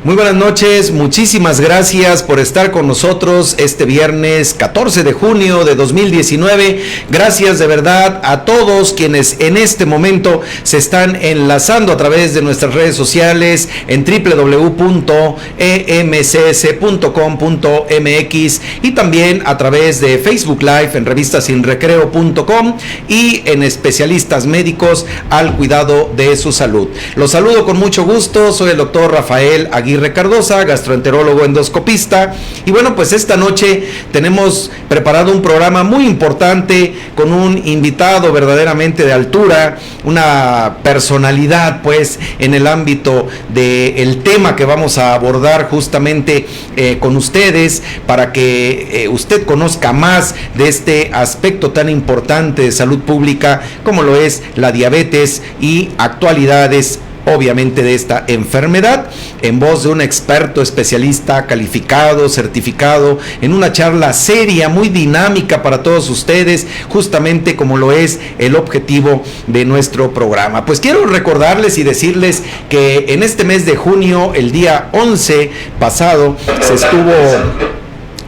Muy buenas noches, muchísimas gracias por estar con nosotros este viernes 14 de junio de 2019. Gracias de verdad a todos quienes en este momento se están enlazando a través de nuestras redes sociales en www.emcs.com.mx y también a través de Facebook Live en revistasinrecreo.com y en especialistas médicos al cuidado de su salud. Los saludo con mucho gusto, soy el doctor Rafael Aguirre Cardosa, gastroenterólogo endoscopista, y bueno, pues esta noche tenemos preparado un programa muy importante con un invitado verdaderamente de altura, una personalidad pues en el ámbito del tema que vamos a abordar justamente con ustedes, para que usted conozca más de este aspecto tan importante de salud pública como lo es la diabetes y actualidades obviamente de esta enfermedad, en voz de un experto especialista calificado, certificado, en una charla seria, muy dinámica para todos ustedes, justamente como lo es el objetivo de nuestro programa. Pues quiero recordarles y decirles que en este mes de junio, el día 11 pasado,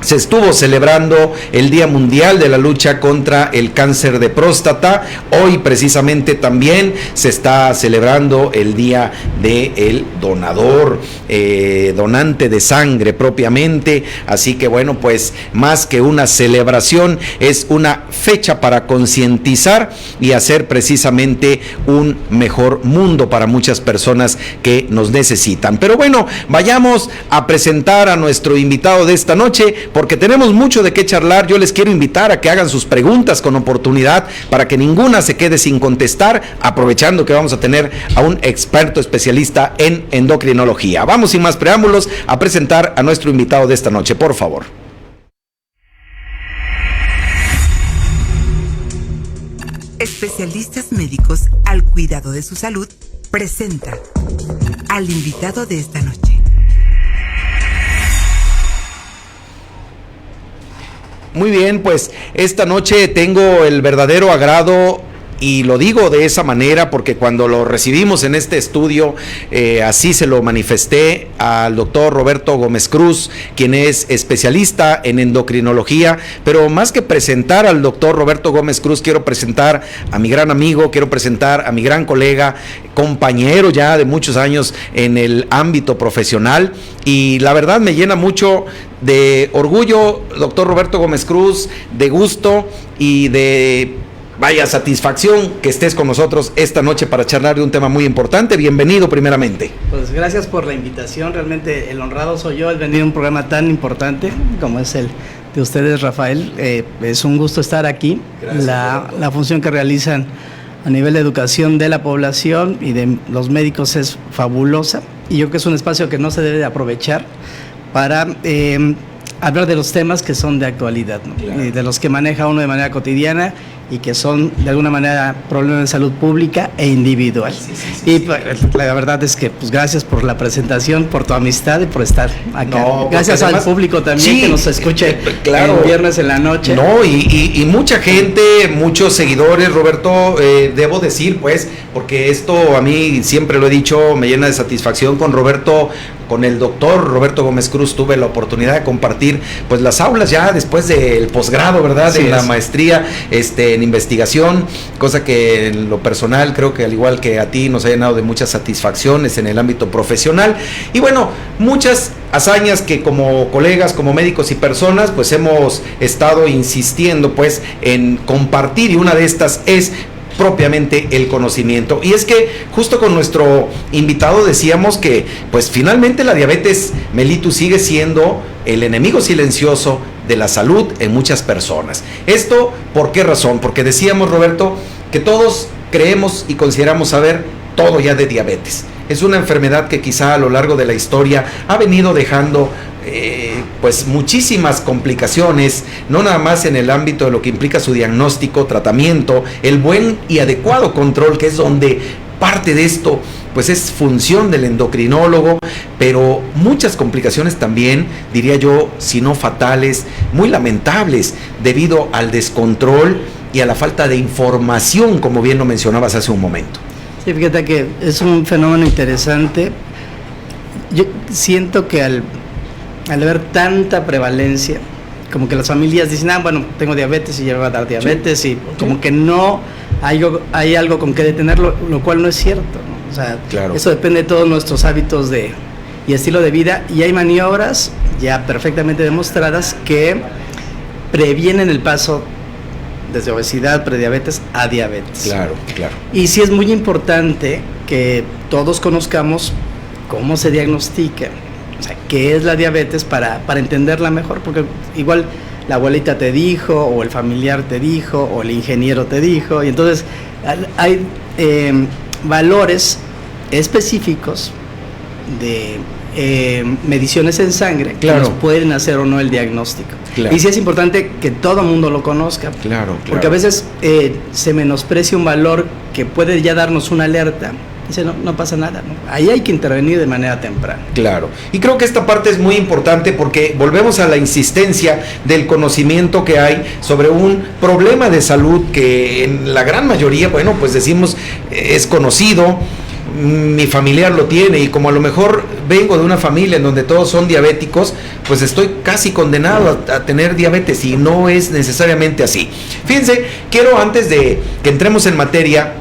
se estuvo celebrando el Día Mundial de la Lucha contra el Cáncer de Próstata. Hoy precisamente también se está celebrando el Día del Donador, donante de sangre propiamente. Así que bueno, pues más que una celebración, es una fecha para concientizar y hacer precisamente un mejor mundo para muchas personas que nos necesitan. Pero bueno, vayamos a presentar a nuestro invitado de esta noche, porque tenemos mucho de qué charlar. Yo les quiero invitar a que hagan sus preguntas con oportunidad para que ninguna se quede sin contestar, aprovechando que vamos a tener a un experto especialista en endocrinología. Vamos sin más preámbulos a presentar a nuestro invitado de esta noche, por favor. Especialistas médicos al cuidado de su salud presenta al invitado de esta noche. Muy bien, pues esta noche tengo el verdadero agrado, y lo digo de esa manera porque cuando lo recibimos en este estudio, así se lo manifesté al doctor Roberto Gómez Cruz, quien es especialista en endocrinología. Pero más que presentar al doctor Roberto Gómez Cruz, quiero presentar a mi gran amigo, quiero presentar a mi gran colega, compañero ya de muchos años en el ámbito profesional, y la verdad me llena mucho de orgullo, doctor Roberto Gómez Cruz, de gusto y de satisfacción que estés con nosotros esta noche para charlar de un tema muy importante. Bienvenido primeramente. Pues gracias por la invitación, realmente el honrado soy yo al venir a un programa tan importante como es el de ustedes, Rafael. Es un gusto estar aquí. Gracias, la función que realizan a nivel de educación de la población y de los médicos es fabulosa, y yo creo que es un espacio que no se debe de aprovechar para hablar de los temas que son de actualidad, ¿no? Claro. Y de los que maneja uno de manera cotidiana y que son de alguna manera problemas de salud pública e individual. La verdad es que pues gracias por la presentación, por tu amistad y por estar acá. No, gracias además, al público también que nos escuche claro, el viernes en la noche. No, y mucha gente, muchos seguidores, Roberto, debo decir pues, porque esto a mí siempre lo he dicho, me llena de satisfacción con Roberto. Con el doctor Roberto Gómez Cruz tuve la oportunidad de compartir pues las aulas ya después del posgrado, ¿verdad? De la maestría en investigación, cosa que en lo personal creo que al igual que a ti nos ha llenado de muchas satisfacciones en el ámbito profesional. Y bueno, muchas hazañas que como colegas, como médicos y personas pues hemos estado insistiendo pues en compartir, y una de estas es propiamente el conocimiento. Y es que justo con nuestro invitado decíamos que pues finalmente la diabetes mellitus sigue siendo el enemigo silencioso de la salud en muchas personas. Esto, ¿por qué razón? Porque decíamos, Roberto, que todos creemos y consideramos saber todo ya de diabetes. Es una enfermedad que quizá a lo largo de la historia ha venido dejando pues muchísimas complicaciones, no nada más en el ámbito de lo que implica su diagnóstico, tratamiento, el buen y adecuado control, que es donde parte de esto pues es función del endocrinólogo, pero muchas complicaciones también, diría yo, si no fatales, muy lamentables, debido al descontrol y a la falta de información, como bien lo mencionabas hace un momento. Sí, fíjate que es un fenómeno interesante. yo siento que al haber tanta prevalencia, como que las familias dicen, bueno, tengo diabetes y ya me va a dar diabetes, sí. Y como que no hay algo con que detenerlo, lo cual no es cierto, ¿no? O sea, claro, eso depende de todos nuestros hábitos y estilo de vida, y hay maniobras ya perfectamente demostradas que previenen el paso desde obesidad, prediabetes a diabetes. Claro, claro. Y sí es muy importante que todos conozcamos cómo se diagnostica, o sea, qué es la diabetes para entenderla mejor, porque igual la abuelita te dijo, o el familiar te dijo, o el ingeniero te dijo, y entonces hay valores específicos de mediciones en sangre, claro, que nos pueden hacer o no el diagnóstico. Claro. Y sí es importante que todo el mundo lo conozca, claro, porque a veces se menosprecia un valor que puede ya darnos una alerta. Dice, no pasa nada, ¿no? Ahí hay que intervenir de manera temprana. Claro, y creo que esta parte es muy importante porque volvemos a la insistencia del conocimiento que hay sobre un problema de salud que en la gran mayoría, bueno, pues decimos, es conocido, mi familiar lo tiene, y como a lo mejor vengo de una familia en donde todos son diabéticos, pues estoy casi condenado a tener diabetes, y no es necesariamente así. Fíjense, quiero, antes de que entremos en materia,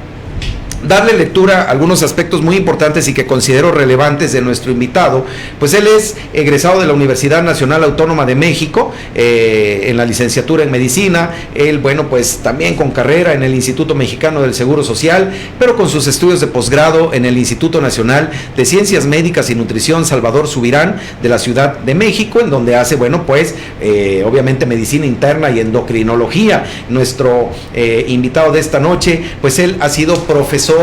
darle lectura a algunos aspectos muy importantes y que considero relevantes de nuestro invitado. Pues él es egresado de la Universidad Nacional Autónoma de México, en la licenciatura en Medicina. Él, bueno, pues también con carrera en el Instituto Mexicano del Seguro Social, pero con sus estudios de posgrado en el Instituto Nacional de Ciencias Médicas y Nutrición Salvador Subirán de la Ciudad de México, en donde hace, bueno, pues obviamente medicina interna y endocrinología. Nuestro invitado de esta noche, pues él ha sido profesor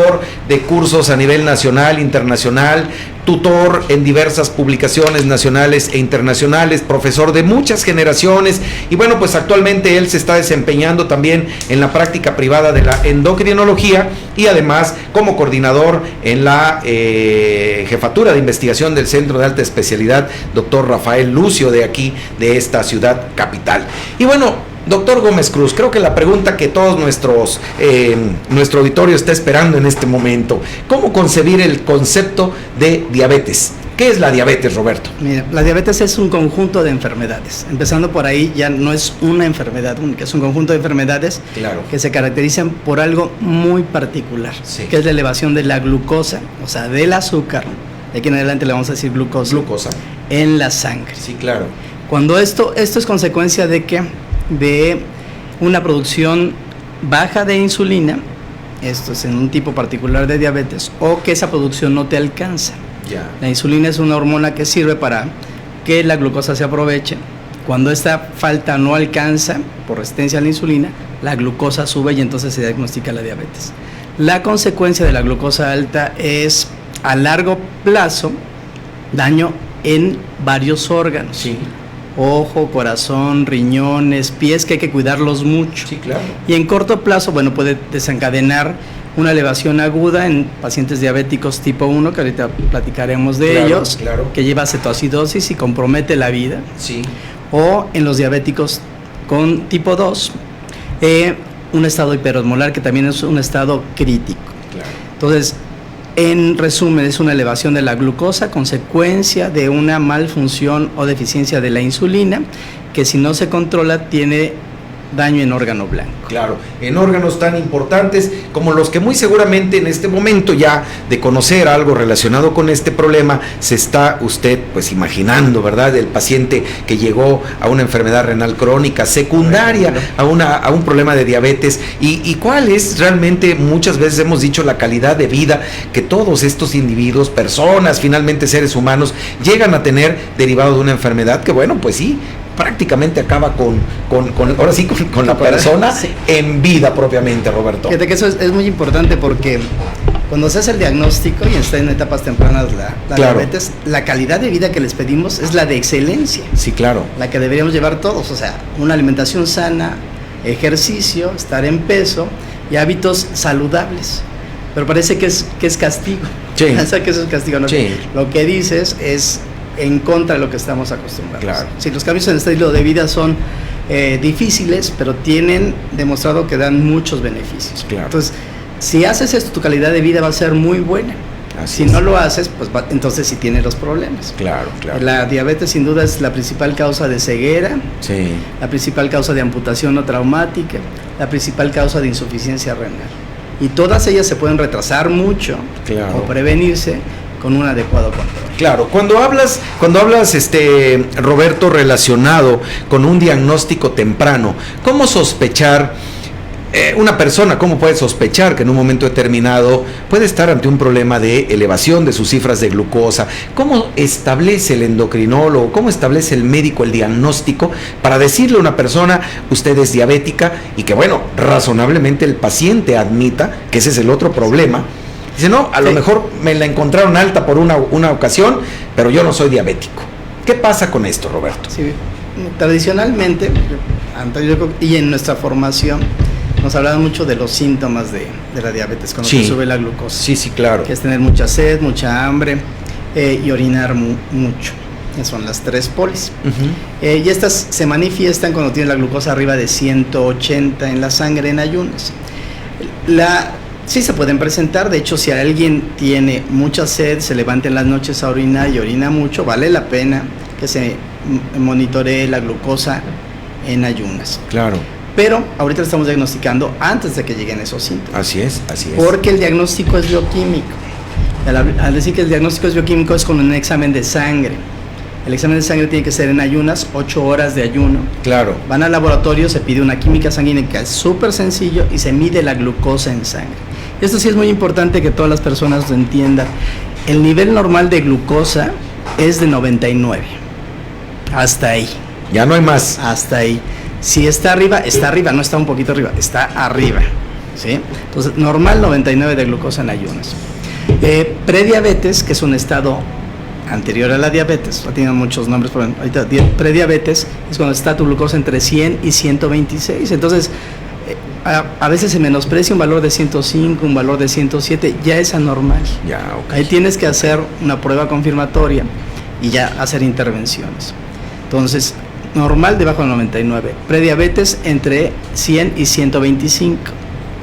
de cursos a nivel nacional, internacional, tutor en diversas publicaciones nacionales e internacionales, profesor de muchas generaciones, y bueno, pues actualmente él se está desempeñando también en la práctica privada de la endocrinología, y además como coordinador en la jefatura de investigación del Centro de Alta Especialidad Dr. Rafael Lucio, de aquí, de esta ciudad capital. Y bueno, doctor Gómez Cruz, creo que la pregunta que todos nuestro auditorio está esperando en este momento: ¿cómo concebir el concepto de diabetes? ¿Qué es la diabetes, Roberto? Mira, la diabetes es un conjunto de enfermedades. Empezando por ahí, ya no es una enfermedad única, es un conjunto de enfermedades, claro, que se caracterizan por algo muy particular, sí, que es la elevación de la glucosa, o sea, del azúcar. De aquí en adelante le vamos a decir glucosa. Glucosa. En la sangre. Sí, claro. Cuando esto es consecuencia de que de una producción baja de insulina, esto es en un tipo particular de diabetes, o que esa producción no te alcanza. Yeah. La insulina es una hormona que sirve para que la glucosa se aproveche. Cuando esta falta no alcanza, por resistencia a la insulina, la glucosa sube y entonces se diagnostica la diabetes. La consecuencia de la glucosa alta es, a largo plazo, daño en varios órganos. Sí. Ojo, corazón, riñones, pies, que hay que cuidarlos mucho. Sí, claro. Y en corto plazo, bueno, puede desencadenar una elevación aguda en pacientes diabéticos tipo 1, que ahorita platicaremos de ellos, claro, que lleva cetoacidosis y compromete la vida. Sí. O en los diabéticos con tipo 2, un estado hiperosmolar, que también es un estado crítico. Claro. Entonces, en resumen, es una elevación de la glucosa, consecuencia de una malfunción o deficiencia de la insulina, que si no se controla tiene daño en órgano blanco. Claro, en órganos tan importantes como los que muy seguramente en este momento, ya de conocer algo relacionado con este problema, se está usted pues imaginando, ¿verdad? El paciente que llegó a una enfermedad renal crónica secundaria a un problema de diabetes, y cuál es realmente, muchas veces hemos dicho, la calidad de vida que todos estos individuos, personas, finalmente seres humanos, llegan a tener derivado de una enfermedad que, bueno, pues sí, prácticamente acaba ahora sí, con la persona, sí, en vida propiamente, Roberto. Fíjate que eso es muy importante, porque cuando se hace el diagnóstico y está en etapas tempranas la claro, diabetes, la calidad de vida que les pedimos es la de excelencia. Sí, claro. La que deberíamos llevar todos, o sea, una alimentación sana, ejercicio, estar en peso y hábitos saludables. Pero parece que es castigo. Sí. Piensa que eso es castigo, ¿no? Sí. Lo que dices es en contra de lo que estamos acostumbrados. Claro. Sí, los cambios en el estilo de vida son difíciles, pero tienen demostrado que dan muchos beneficios. Claro. Entonces, si haces esto, tu calidad de vida va a ser muy buena. Así si no lo haces, pues entonces sí tienes los problemas. Claro, claro. La diabetes sin duda es la principal causa de ceguera, Sí. la principal causa de amputación no traumática, la principal causa de insuficiencia renal. Y todas ellas se pueden retrasar mucho Claro. o prevenirse con un adecuado control. Claro, cuando hablas, Roberto, relacionado con un diagnóstico temprano, ¿cómo sospechar una persona, cómo puede sospechar que en un momento determinado puede estar ante un problema de elevación de sus cifras de glucosa? ¿Cómo establece el endocrinólogo, cómo establece el médico el diagnóstico para decirle a una persona, usted es diabética, y que, bueno, razonablemente el paciente admita que ese es el otro problema? Dice, no, a lo mejor me la encontraron alta por una ocasión, pero yo no soy diabético. ¿Qué pasa con esto, Roberto? Sí, tradicionalmente, y en nuestra formación, nos hablaban mucho de los síntomas de la diabetes, cuando se sube la glucosa. Sí, sí, claro. Que es tener mucha sed, mucha hambre y orinar mucho. Esas son las 3 polis. Y estas se manifiestan cuando tienes la glucosa arriba de 180 en la sangre en ayunas. Sí se pueden presentar, de hecho, si alguien tiene mucha sed, se levanta en las noches a orinar y orina mucho, vale la pena que se monitoree la glucosa en ayunas. Claro. Pero ahorita lo estamos diagnosticando antes de que lleguen esos síntomas. Así es. Porque el diagnóstico es bioquímico. Al decir que el diagnóstico es bioquímico, es con un examen de sangre. El examen de sangre tiene que ser en ayunas, 8 horas de ayuno. Claro. Van al laboratorio, se pide una química sanguínea, que es súper sencillo, y se mide la glucosa en sangre. Esto sí es muy importante que todas las personas lo entiendan. El nivel normal de glucosa es de 99. Hasta ahí. Ya no hay más. Hasta ahí. Si está arriba, no está un poquito arriba, está arriba, ¿sí? Entonces, normal 99 de glucosa en ayunas. Prediabetes, que es un estado anterior a la diabetes, tiene muchos nombres, pero ahorita prediabetes es cuando está tu glucosa entre 100 y 126. Entonces, a veces se menosprecia un valor de 105, un valor de 107, ya es anormal. Ya, ok. Ahí tienes que hacer una prueba confirmatoria y ya hacer intervenciones. Entonces, normal debajo de 99, prediabetes entre 100 y 125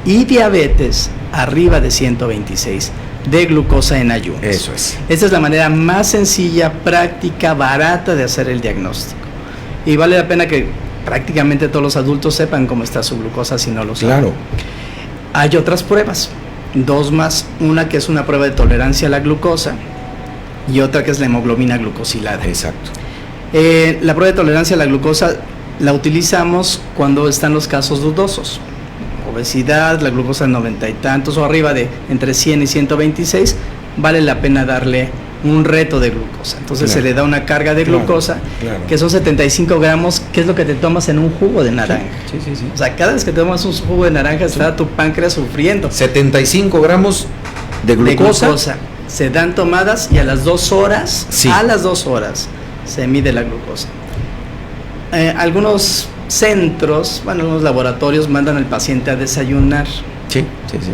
y diabetes arriba de 126 de glucosa en ayunas. Eso es. Esta es la manera más sencilla, práctica, barata de hacer el diagnóstico. Y vale la pena que prácticamente todos los adultos sepan cómo está su glucosa si no lo saben. Claro. Hay otras pruebas, 2 más, una que es una prueba de tolerancia a la glucosa y otra que es la hemoglobina glucosilada. Exacto. La prueba de tolerancia a la glucosa la utilizamos cuando están los casos dudosos. Obesidad, la glucosa de 90 y tantos o arriba de entre 100 y 126, vale la pena darle un reto de glucosa. Entonces se le da una carga de glucosa, que son 75 gramos, que es lo que te tomas en un jugo de naranja. Sí. O sea, cada vez que te tomas un jugo de naranja está tu páncreas sufriendo. 75 gramos de glucosa. Se dan tomadas y a las 2 horas, se mide la glucosa. Algunos centros, algunos laboratorios mandan al paciente a desayunar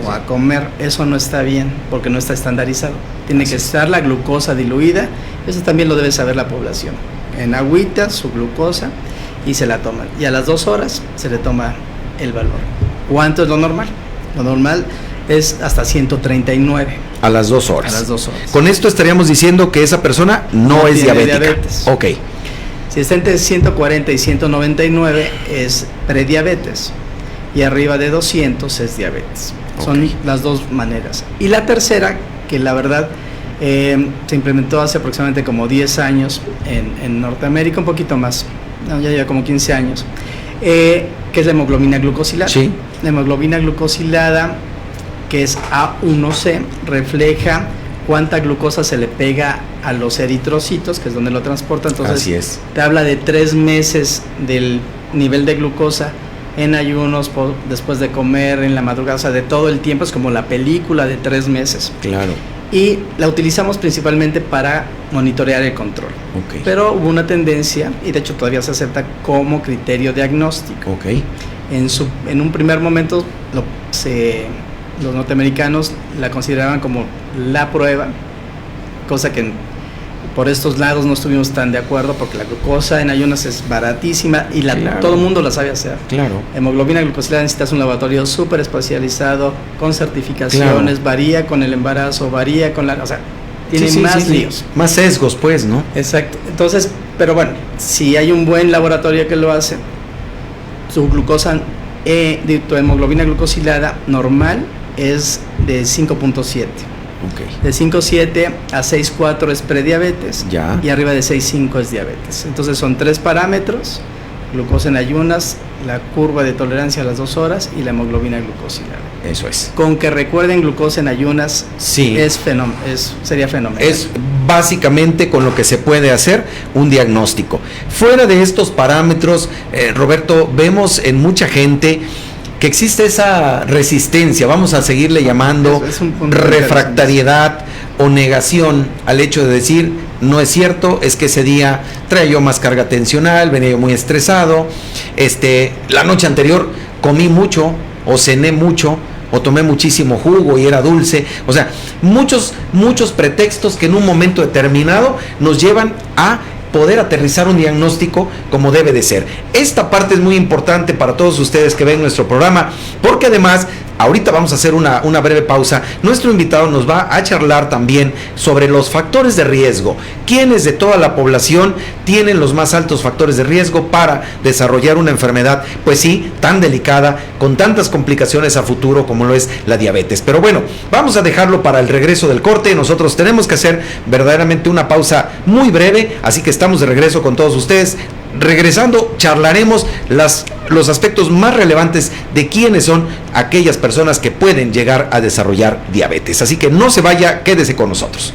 o a comer. Eso no está bien porque no está estandarizado. Tiene que estar la glucosa diluida. Eso también lo debe saber la población. En agüita, su glucosa, y se la toman. Y a las 2 horas se le toma el valor. ¿Cuánto es lo normal? Lo normal es hasta 139. A las 2 horas. A las 2 horas. Con esto estaríamos diciendo que esa persona no es diabética. Diabetes. Ok. Si está entre 140 y 199 es prediabetes y arriba de 200 es diabetes. Son las 2 maneras. Y la tercera, que la verdad se implementó hace aproximadamente como 10 años en Norteamérica, un poquito más, ya lleva como 15 años, que es la hemoglobina glucosilada. Sí. La hemoglobina glucosilada, que es A1C, refleja cuánta glucosa se le pega a los eritrocitos, que es donde lo transporta. Entonces, así es. Te habla de 3 meses del nivel de glucosa en ayunos, después de comer, en la madrugada, o sea, de todo el tiempo. Es como la película de 3 meses. Claro. Y la utilizamos principalmente para monitorear el control. Okay. Pero hubo una tendencia, y de hecho todavía se acepta como criterio diagnóstico. Okay. En un primer momento los norteamericanos la consideraban como la prueba, cosa que por estos lados no estuvimos tan de acuerdo porque la glucosa en ayunas es baratísima y Claro. todo el mundo la sabe hacer. Claro. Hemoglobina glucosilada necesitas un laboratorio súper especializado, con certificaciones, Claro. varía con el embarazo, varía con la... O sea, tiene Sí, más líos. Más sesgos, pues, ¿no? Exacto. Entonces, pero bueno, si hay un buen laboratorio que lo hace, tu glucosa, tu hemoglobina glucosilada normal es de 5.7. Ok. De 5.7 a 6.4 es prediabetes. Ya. Y arriba de 6.5 es diabetes. Entonces son 3 parámetros: glucosa en ayunas, la curva de tolerancia a las 2 horas y la hemoglobina glucosilada. Eso es. Con que recuerden glucosa en ayunas, Sí. sería fenomenal. Es básicamente con lo que se puede hacer un diagnóstico. Fuera de estos parámetros, Roberto, vemos en mucha gente que existe esa resistencia, vamos a seguirle llamando Es un punto refractariedad o negación al hecho de decir, no es cierto, es que ese día traía yo más carga tensional, venía yo muy estresado, la noche anterior comí mucho o cené mucho o tomé muchísimo jugo y era dulce. O sea, muchos pretextos que en un momento determinado nos llevan a poder aterrizar un diagnóstico como debe de ser. Esta parte es muy importante para todos ustedes que ven nuestro programa, porque además, ahorita vamos a hacer una breve pausa. Nuestro invitado nos va a charlar también sobre los factores de riesgo. ¿Quiénes de toda la población tienen los más altos factores de riesgo para desarrollar una enfermedad, pues sí, tan delicada, con tantas complicaciones a futuro como lo es la diabetes? Pero bueno, vamos a dejarlo para el regreso del corte. Nosotros tenemos que hacer verdaderamente una pausa muy breve, así que estamos de regreso con todos ustedes. Regresando, charlaremos los aspectos más relevantes de quiénes son aquellas personas que pueden llegar a desarrollar diabetes. Así que no se vaya, quédese con nosotros.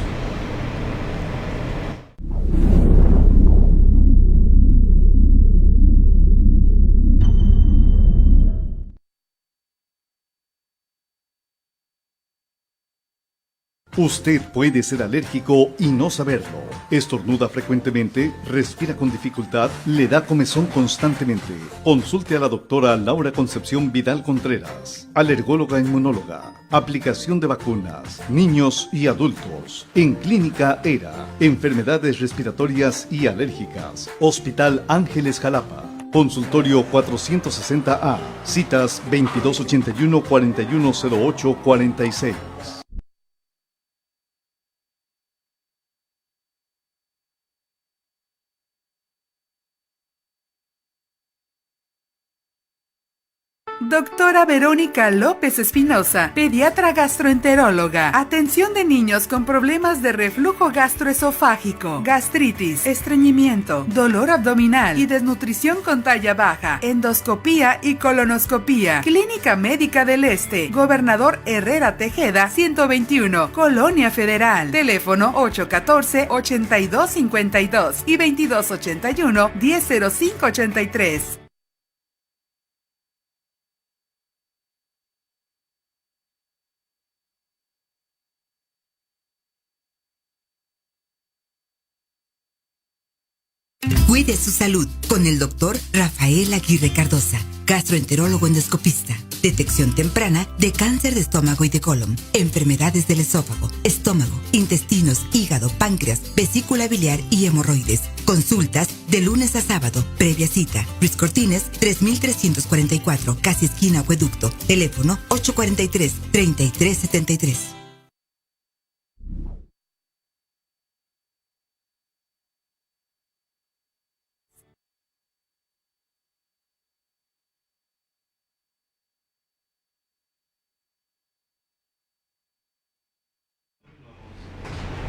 Usted puede ser alérgico y no saberlo. Estornuda frecuentemente, respira con dificultad, le da comezón constantemente. Consulte a la doctora Laura Concepción Vidal Contreras, alergóloga inmunóloga. Aplicación de vacunas, niños y adultos. En Clínica ERA, enfermedades respiratorias y alérgicas. Hospital Ángeles Jalapa. Consultorio 460A. Citas 2281-4108-46. Doctora Verónica López Espinosa, pediatra gastroenteróloga. Atención de niños con problemas de reflujo gastroesofágico, gastritis, estreñimiento, dolor abdominal y desnutrición con talla baja, endoscopía y colonoscopía. Clínica Médica del Este, Gobernador Herrera Tejeda, 121, Colonia Federal. Teléfono 814-8252 y 2281-100583. Cuide su salud con el doctor Rafael Aguirre Cardosa, gastroenterólogo endoscopista. Detección temprana de cáncer de estómago y de colon, enfermedades del esófago, estómago, intestinos, hígado, páncreas, vesícula biliar y hemorroides. Consultas de lunes a sábado, previa cita. Luis Cortines, 3344, casi esquina Acueducto. Teléfono 843-3373.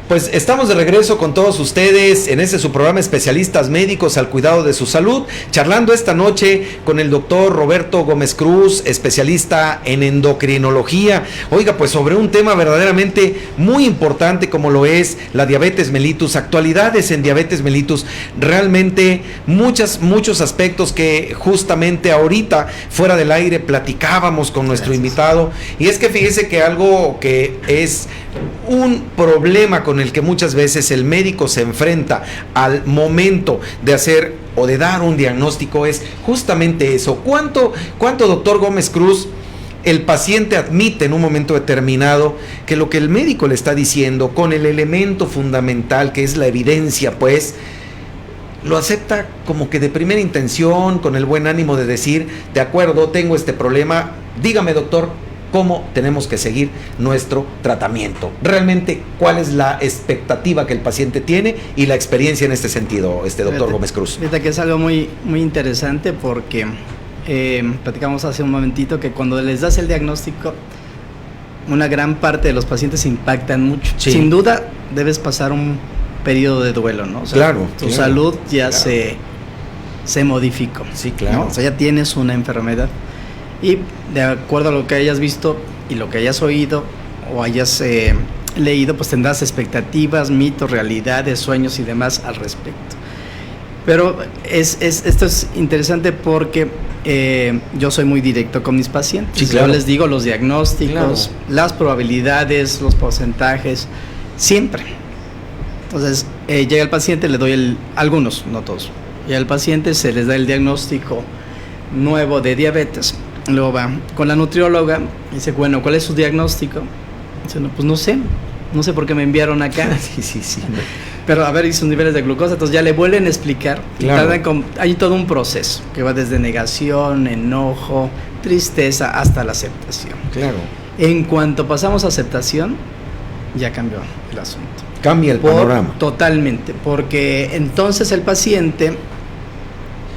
Pues estamos de regreso con todos ustedes en su programa Especialistas Médicos al Cuidado de su Salud, charlando esta noche con el doctor Roberto Gómez Cruz, especialista en endocrinología. Oiga, pues sobre un tema verdaderamente muy importante como lo es la diabetes mellitus, actualidades en diabetes mellitus, realmente muchos aspectos que justamente ahorita fuera del aire platicábamos con nuestro invitado, y es que fíjese que algo que es un problema con el que muchas veces el médico se enfrenta al momento de hacer o de dar un diagnóstico es justamente eso. ¿Cuánto, doctor Gómez Cruz, el paciente admite en un momento determinado que lo que el médico le está diciendo, con el elemento fundamental que es la evidencia, pues, lo acepta como que de primera intención, con el buen ánimo de decir, de acuerdo, tengo este problema, dígame, doctor, cómo tenemos que seguir nuestro tratamiento. Realmente, ¿cuál es la expectativa que el paciente tiene y la experiencia en este sentido, doctor Gómez Cruz? Fíjate que es algo muy, muy interesante porque platicamos hace un momentito que cuando les das el diagnóstico, una gran parte de los pacientes impactan mucho. Sí. Sin duda, debes pasar un periodo de duelo, ¿no? O sea, claro. Tu salud ya se modificó. Sí, claro. ¿no? O sea, ya tienes una enfermedad. Y de acuerdo a lo que hayas visto y lo que hayas oído o hayas leído, pues tendrás expectativas, mitos, realidades, sueños y demás al respecto. Pero esto es interesante porque yo soy muy directo con mis pacientes. Sí, claro. Yo les digo los diagnósticos, claro, las probabilidades, los porcentajes, siempre. Entonces, llega el paciente, le doy algunos, no todos. Y al paciente se les da el diagnóstico nuevo de diabetes. Luego va con la nutrióloga y dice, bueno, ¿cuál es su diagnóstico? Dice, no, pues no sé por qué me enviaron acá. Sí. Pero a ver, y sus niveles de glucosa, entonces ya le vuelven a explicar. Claro. Hay todo un proceso que va desde negación, enojo, tristeza, hasta la aceptación. Claro. En cuanto pasamos a aceptación, ya cambió el asunto. Cambia el panorama. Totalmente, porque entonces el paciente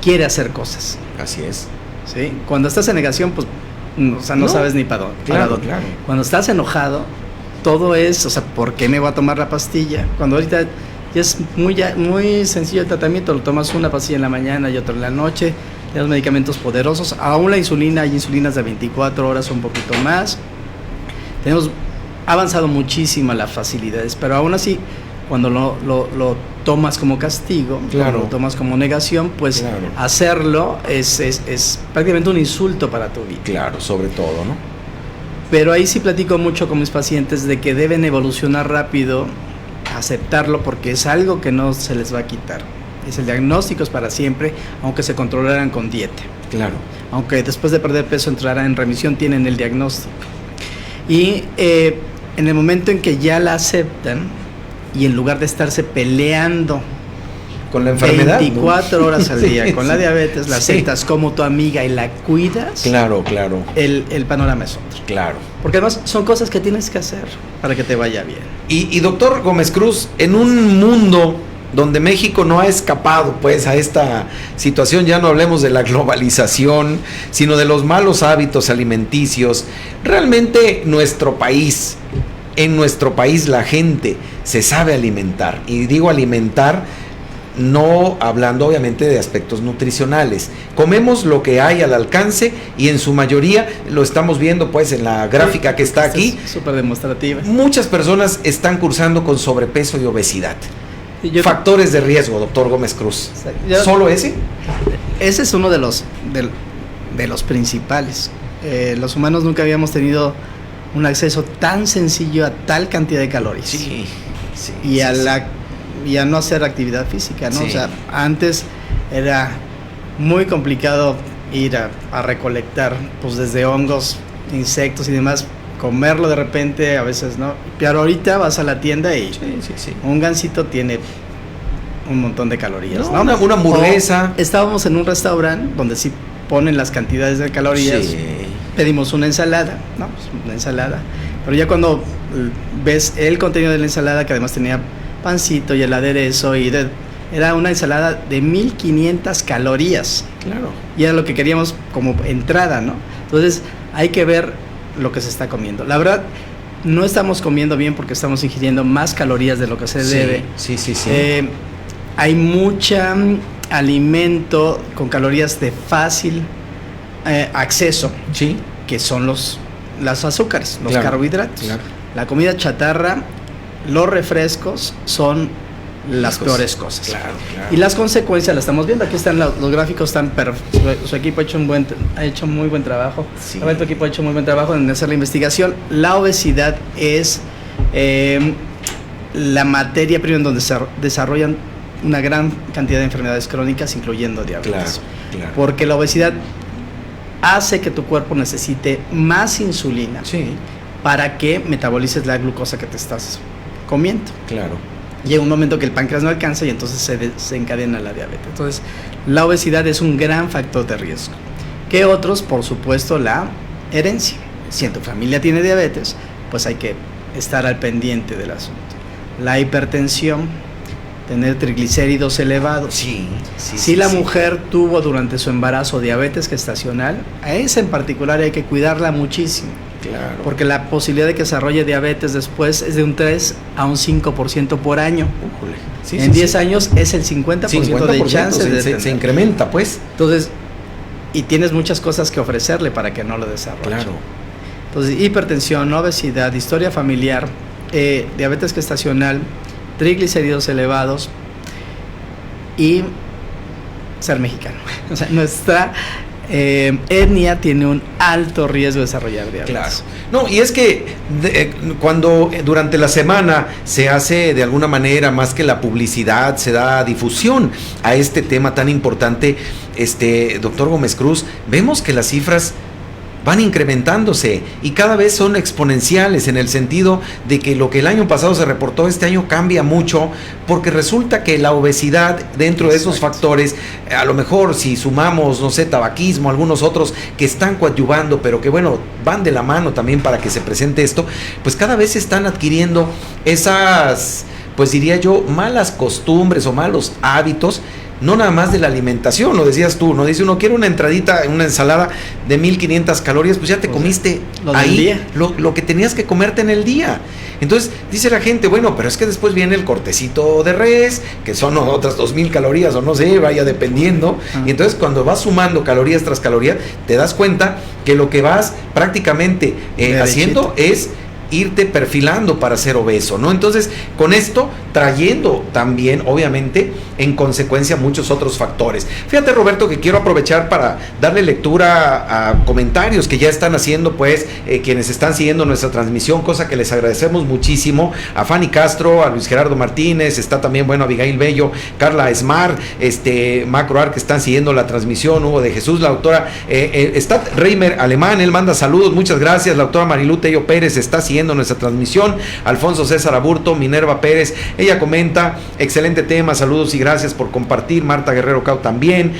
quiere hacer cosas. Así es. ¿Sí? Cuando estás en negación, pues, no sabes ni para dónde. Claro. Cuando estás enojado, todo es, ¿por qué me voy a tomar la pastilla? Cuando ahorita ya es muy sencillo el tratamiento, lo tomas una pastilla en la mañana y otra en la noche, le das medicamentos poderosos, aún la insulina, hay insulinas de 24 horas o un poquito más. Ha avanzado muchísimo las facilidades, pero aún así, cuando lo tomas como castigo, claro, cuando lo tomas como negación, pues claro, hacerlo es prácticamente un insulto para tu vida. Claro, sobre todo, ¿no? Pero ahí sí platico mucho con mis pacientes de que deben evolucionar rápido, aceptarlo, porque es algo que no se les va a quitar. Es el diagnóstico, es para siempre, aunque se controlaran con dieta. Claro. Aunque después de perder peso entrará en remisión, tienen el diagnóstico. Y en el momento en que ya la aceptan, y en lugar de estarse peleando con la enfermedad, 24 horas al día, con la diabetes, la sí, aceptas como tu amiga y la cuidas. Claro. El panorama es otro. Claro. Porque además son cosas que tienes que hacer para que te vaya bien. Y doctor Gómez Cruz, en un mundo donde México no ha escapado pues a esta situación, ya no hablemos de la globalización, sino de los malos hábitos alimenticios, realmente en nuestro país la gente se sabe alimentar, y digo alimentar no hablando obviamente de aspectos nutricionales. Comemos lo que hay al alcance y en su mayoría lo estamos viendo pues en la gráfica que está aquí. Es súper demostrativa. Muchas personas están cursando con sobrepeso y obesidad. Factores de riesgo, doctor Gómez Cruz. ¿Solo ese? Ese es uno de los principales. Los humanos nunca habíamos tenido un acceso tan sencillo a tal cantidad de calorías. Sí. Y a no hacer actividad física, ¿no? Sí. O sea, antes era muy complicado ir a recolectar, pues desde hongos, insectos y demás, comerlo de repente, a veces no. Pero ahorita vas a la tienda y sí. un gansito tiene un montón de calorías, ¿no? Una hamburguesa. Estábamos en un restaurante donde sí ponen las cantidades de calorías. Sí. Pedimos una ensalada, ¿no? Pues una ensalada. Pero ya cuando ves el contenido de la ensalada, que además tenía pancito y el aderezo, era una ensalada de 1500 calorías. Claro. Y era lo que queríamos como entrada, ¿no? Entonces hay que ver lo que se está comiendo. La verdad, no estamos comiendo bien porque estamos ingiriendo más calorías de lo que se debe. Sí. Hay mucha alimento con calorías de fácil acceso, Sí. que son los azúcares, los carbohidratos. Claro. La comida chatarra, los refrescos son las peores cosas. Claro. Y las consecuencias las estamos viendo. Aquí están los gráficos, están su equipo ha hecho muy buen trabajo. Sí. Tu equipo ha hecho muy buen trabajo en hacer la investigación. La obesidad es la materia prima en donde se desarrollan una gran cantidad de enfermedades crónicas, incluyendo diabetes. Claro. Porque la obesidad hace que tu cuerpo necesite más insulina para que metabolices la glucosa que te estás comiendo. Claro. Llega un momento que el páncreas no alcanza y entonces se encadena la diabetes. Entonces, la obesidad es un gran factor de riesgo. ¿Qué otros? Por supuesto, la herencia. Si en tu familia tiene diabetes, pues hay que estar al pendiente del asunto. La hipertensión, tener triglicéridos elevados. Si la mujer tuvo durante su embarazo diabetes gestacional, a esa en particular hay que cuidarla muchísimo. Claro. Porque la posibilidad de que desarrolle diabetes después es de un 3 a un 5% por año. En 10 años es el 50% de chance de tener. Se incrementa, pues. Entonces, y tienes muchas cosas que ofrecerle para que no lo desarrolle. Claro. Entonces, hipertensión, obesidad, historia familiar, diabetes gestacional, triglicéridos elevados y ser mexicano. O sea, nuestra etnia tiene un alto riesgo de desarrollar diabetes. Claro. No, y es que cuando durante la semana se hace de alguna manera, más que la publicidad, se da difusión a este tema tan importante, doctor Gómez Cruz, vemos que las cifras van incrementándose y cada vez son exponenciales, en el sentido de que lo que el año pasado se reportó, este año cambia mucho, porque resulta que la obesidad, dentro de esos factores, a lo mejor si sumamos, no sé, tabaquismo, algunos otros que están coadyuvando, pero que bueno, van de la mano también para que se presente esto, pues cada vez se están adquiriendo esas, pues diría yo, malas costumbres o malos hábitos. No nada más de la alimentación, lo decías tú, ¿no? Dice uno, quiere una entradita, una ensalada de 1500 calorías, pues ya te comiste ahí lo que tenías que comerte en el día. Entonces dice la gente, bueno, pero es que después viene el cortecito de res, que son otras 2000 calorías o no sé, vaya dependiendo. Y entonces cuando vas sumando calorías tras calorías, te das cuenta que lo que vas prácticamente haciendo es irte perfilando para ser obeso, ¿no? Entonces, con esto, trayendo también, obviamente, en consecuencia, muchos otros factores. Fíjate, Roberto, que quiero aprovechar para darle lectura a comentarios que ya están haciendo, pues, quienes están siguiendo nuestra transmisión, cosa que les agradecemos muchísimo. A Fanny Castro, a Luis Gerardo Martínez, está también, bueno, Abigail Bello, Carla Esmar, Macroar, que están siguiendo la transmisión, Hugo de Jesús, la doctora, está Reimer Alemán, él manda saludos, muchas gracias. La doctora Marilú Tello Pérez está siguiendo nuestra transmisión. Alfonso César Aburto, Minerva Pérez, ella comenta, excelente tema, saludos y gracias por compartir. Marta Guerrero Cao también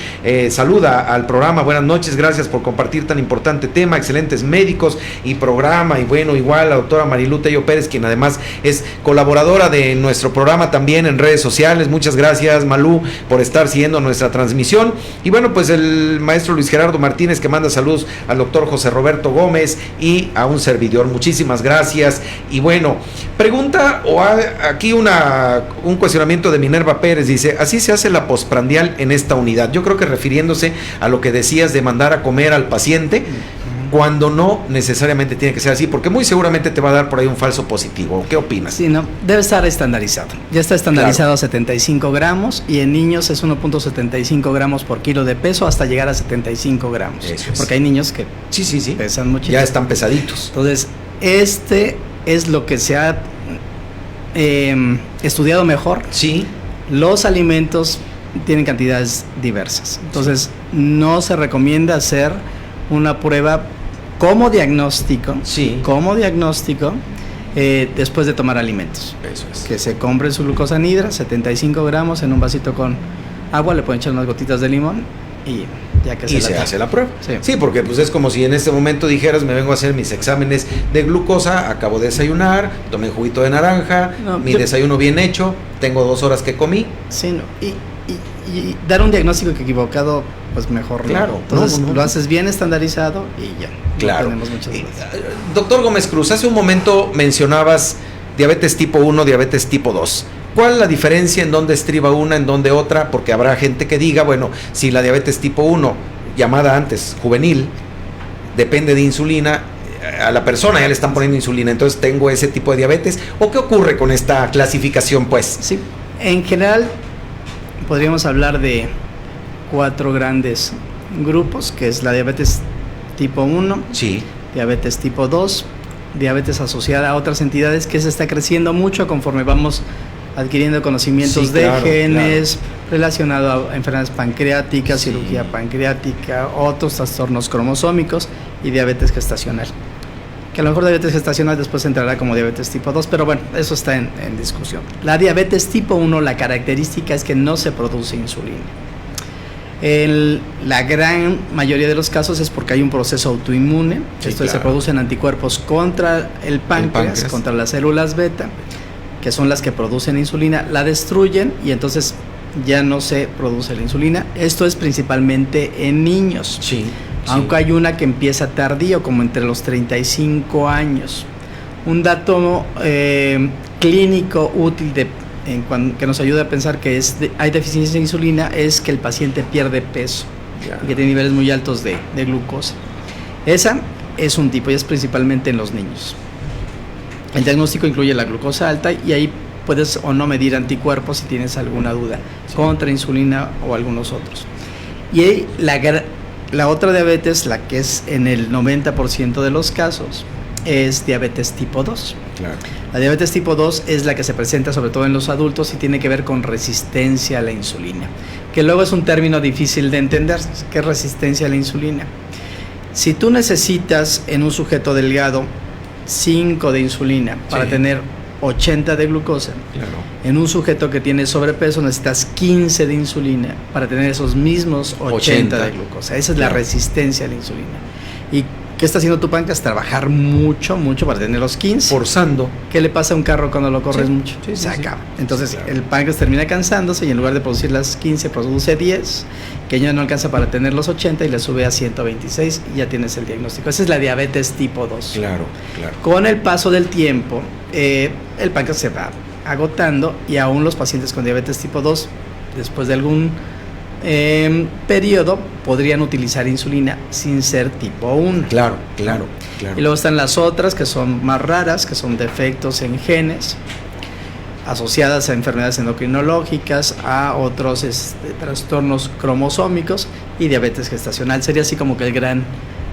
saluda al programa, buenas noches, gracias por compartir tan importante tema, excelentes médicos y programa. Y bueno, igual la doctora Marilú Tello Pérez, quien además es colaboradora de nuestro programa también en redes sociales, muchas gracias, Malú, por estar siguiendo nuestra transmisión. Y bueno, pues el maestro Luis Gerardo Martínez, que manda saludos al doctor José Roberto Gómez y a un servidor, muchísimas gracias. Y bueno, pregunta o aquí un cuestionamiento de Minerva Pérez, dice, así se hace la postprandial en esta unidad. Yo creo que refiriéndose a lo que decías de mandar a comer al paciente, cuando no necesariamente tiene que ser así, porque muy seguramente te va a dar por ahí un falso positivo. ¿Qué opinas? Sí, no, debe estar estandarizado. Ya está estandarizado a 75 gramos y en niños es 1.75 gramos por kilo de peso hasta llegar a 75 gramos. Eso es. Porque hay niños que sí. pesan mucho. Ya están pesaditos. Entonces, es lo que se ha estudiado mejor. Sí. Los alimentos tienen cantidades diversas. Entonces, no se recomienda hacer una prueba como diagnóstico. Sí. Como diagnóstico. Después de tomar alimentos. Eso es. Que se compre su glucosa anhidra, 75 gramos en un vasito con agua, le pueden echar unas gotitas de limón y ya que se hace la prueba. Sí. Sí, porque pues es como si en este momento dijeras, me vengo a hacer mis exámenes de glucosa, acabo de desayunar, tomé juguito de naranja, desayuno bien hecho, tengo 2 horas que comí. Sí, no. Y dar un diagnóstico equivocado, pues mejor. Claro. Entonces lo haces bien estandarizado y ya. Claro. No tenemos muchas dudas. Doctor Gómez Cruz, hace un momento mencionabas diabetes tipo 1, diabetes tipo 2. ¿Cuál es la diferencia en dónde estriba una, en dónde otra? Porque habrá gente que diga, bueno, si la diabetes tipo 1, llamada antes juvenil, depende de insulina, a la persona ya le están poniendo insulina, entonces tengo ese tipo de diabetes. ¿O qué ocurre con esta clasificación, pues? Sí, en general podríamos hablar de 4 grandes grupos, que es la diabetes tipo 1, sí, diabetes tipo 2, diabetes asociada a otras entidades, que se está creciendo mucho conforme vamos adquiriendo conocimientos de genes, relacionado a enfermedades pancreáticas, cirugía pancreática, otros trastornos cromosómicos y diabetes gestacional. Que a lo mejor diabetes gestacional después entrará como diabetes tipo 2, pero bueno, eso está en discusión. La diabetes tipo 1, la característica es que no se produce insulina. En la gran mayoría de los casos es porque hay un proceso autoinmune, esto se producen anticuerpos contra el páncreas, contra las células beta, que son las que producen insulina, la destruyen y entonces ya no se produce la insulina. Esto es principalmente en niños. Aunque hay una que empieza tardío, como entre los 35 años. Un dato clínico útil que nos ayuda a pensar que hay deficiencia de insulina es que el paciente pierde peso y que tiene niveles muy altos de glucosa. Esa es un tipo y es principalmente en los niños. El diagnóstico incluye la glucosa alta y ahí puedes o no medir anticuerpos si tienes alguna duda contra insulina o algunos otros. Y la otra diabetes, la que es en el 90% de los casos, es diabetes tipo 2. La diabetes tipo 2 es la que se presenta sobre todo en los adultos y tiene que ver con resistencia a la insulina, que luego es un término difícil de entender. ¿Qué es resistencia a la insulina? Si tú necesitas en un sujeto delgado 5 de insulina para tener 80 de glucosa, en un sujeto que tiene sobrepeso necesitas 15 de insulina para tener esos mismos 80 de glucosa. Esa es la resistencia a la insulina. ¿Y qué está haciendo tu páncreas? Trabajar mucho para tener los 15. Forzando. ¿Qué le pasa a un carro cuando lo corres mucho? Se acaba. Entonces el páncreas termina cansándose y en lugar de producir las 15 produce 10, que ya no alcanza para tener los 80 y le sube a 126 y ya tienes el diagnóstico. Esa es la diabetes tipo 2. Claro. Con el paso del tiempo, el páncreas se va agotando y aún los pacientes con diabetes tipo 2, después de algún periodo, podrían utilizar insulina sin ser tipo 1. Claro. Y luego están las otras que son más raras, que son defectos en genes asociadas a enfermedades endocrinológicas, a otros trastornos cromosómicos y diabetes gestacional. Sería así como que el gran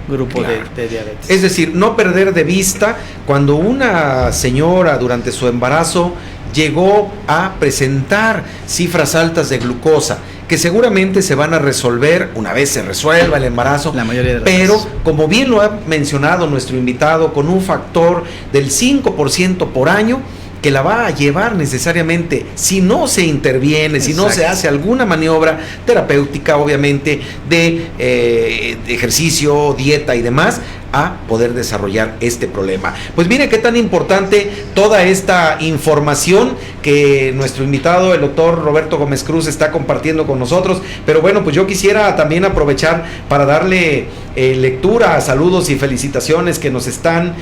grupo de diabetes. Es decir, no perder de vista cuando una señora durante su embarazo llegó a presentar cifras altas de glucosa, que seguramente se van a resolver una vez se resuelva el embarazo, la mayoría de las pero veces. Como bien lo ha mencionado nuestro invitado, con un factor del 5% por año, que la va a llevar necesariamente, si no se interviene, si no se hace alguna maniobra terapéutica, obviamente, de ejercicio, dieta y demás, a poder desarrollar este problema. Pues mire qué tan importante toda esta información que nuestro invitado, el doctor Roberto Gómez Cruz, está compartiendo con nosotros. Pero bueno, pues yo quisiera también aprovechar para darle lectura, saludos y felicitaciones que nos están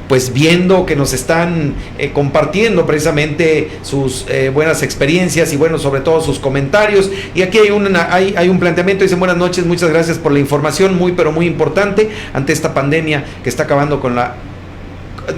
pues viendo, que nos están compartiendo precisamente sus buenas experiencias y bueno, sobre todo sus comentarios. Y aquí hay un planteamiento, dicen: buenas noches, muchas gracias por la información, muy pero muy importante ante esta pandemia que está acabando con la,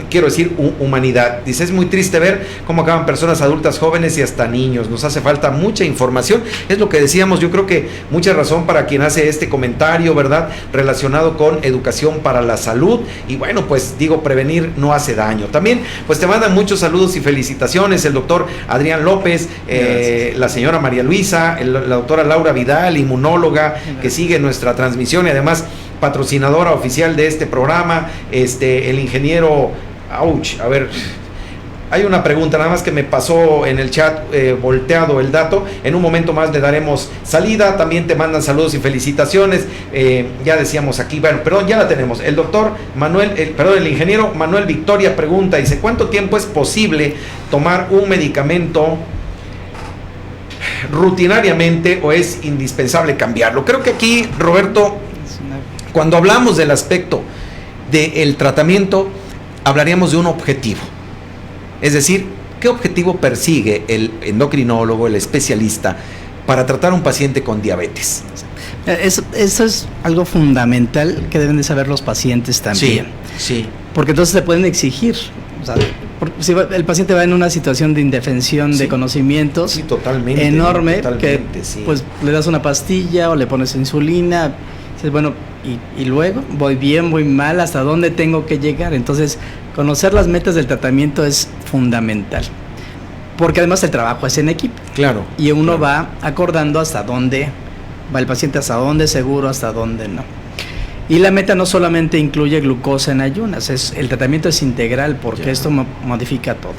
quiero decir, humanidad. Dice: es muy triste ver cómo acaban personas adultas, jóvenes y hasta niños. Nos hace falta mucha información. Es lo que decíamos, yo creo que mucha razón para quien hace este comentario, ¿verdad? Relacionado con educación para la salud. Y bueno, pues digo, prevenir no hace daño. También, pues te mandan muchos saludos y felicitaciones el doctor Adrián López, la señora María Luisa, la doctora Laura Vidal, inmunóloga, que sigue nuestra transmisión y además patrocinadora oficial de este programa, el ingeniero, a ver, hay una pregunta nada más que me pasó en el chat, volteado el dato, en un momento más le daremos salida. También te mandan saludos y felicitaciones, ya decíamos aquí, bueno, perdón, ya la tenemos, el doctor Manuel, el ingeniero Manuel Victoria pregunta, dice: ¿cuánto tiempo es posible tomar un medicamento rutinariamente o es indispensable cambiarlo? Creo que aquí, Roberto, cuando hablamos del aspecto del tratamiento, hablaríamos de un objetivo. Es decir, ¿qué objetivo persigue el endocrinólogo, el especialista, para tratar a un paciente con diabetes? Eso es algo fundamental que deben de saber los pacientes también. Sí. Porque entonces le pueden exigir. O sea, si el paciente va en una situación de indefensión de conocimientos enorme, que pues le das una pastilla o le pones insulina. Dices, bueno, y luego, voy bien, voy mal, ¿hasta dónde tengo que llegar? Entonces, conocer las metas del tratamiento es fundamental. porque además el trabajo es en equipo. Claro. Y uno claro. va acordando hasta dónde va el paciente, hasta dónde seguro, hasta dónde no. Y la meta no solamente incluye glucosa en ayunas, el tratamiento es integral porque esto modifica todo.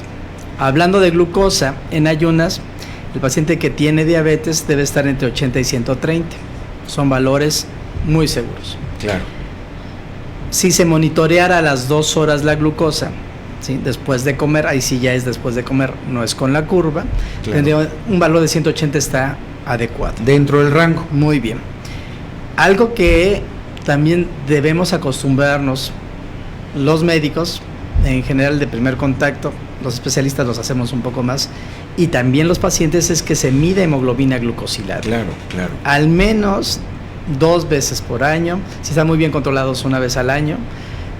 Hablando de glucosa en ayunas, el paciente que tiene diabetes debe estar entre 80 y 130. Son valores muy seguros. Claro. Si se monitoreara a las 2 horas la glucosa, ¿sí? Después de comer, ahí sí ya es después de comer, no es con la curva, claro. tendría un valor de 180 está adecuado. Dentro del rango. Muy bien. Algo que también debemos acostumbrarnos los médicos, en general de primer contacto, los especialistas los hacemos un poco más, y también los pacientes, es que se mide hemoglobina glucosilada. Claro, claro. Al menos 2 veces por año, si están muy bien controlados 1 vez al año,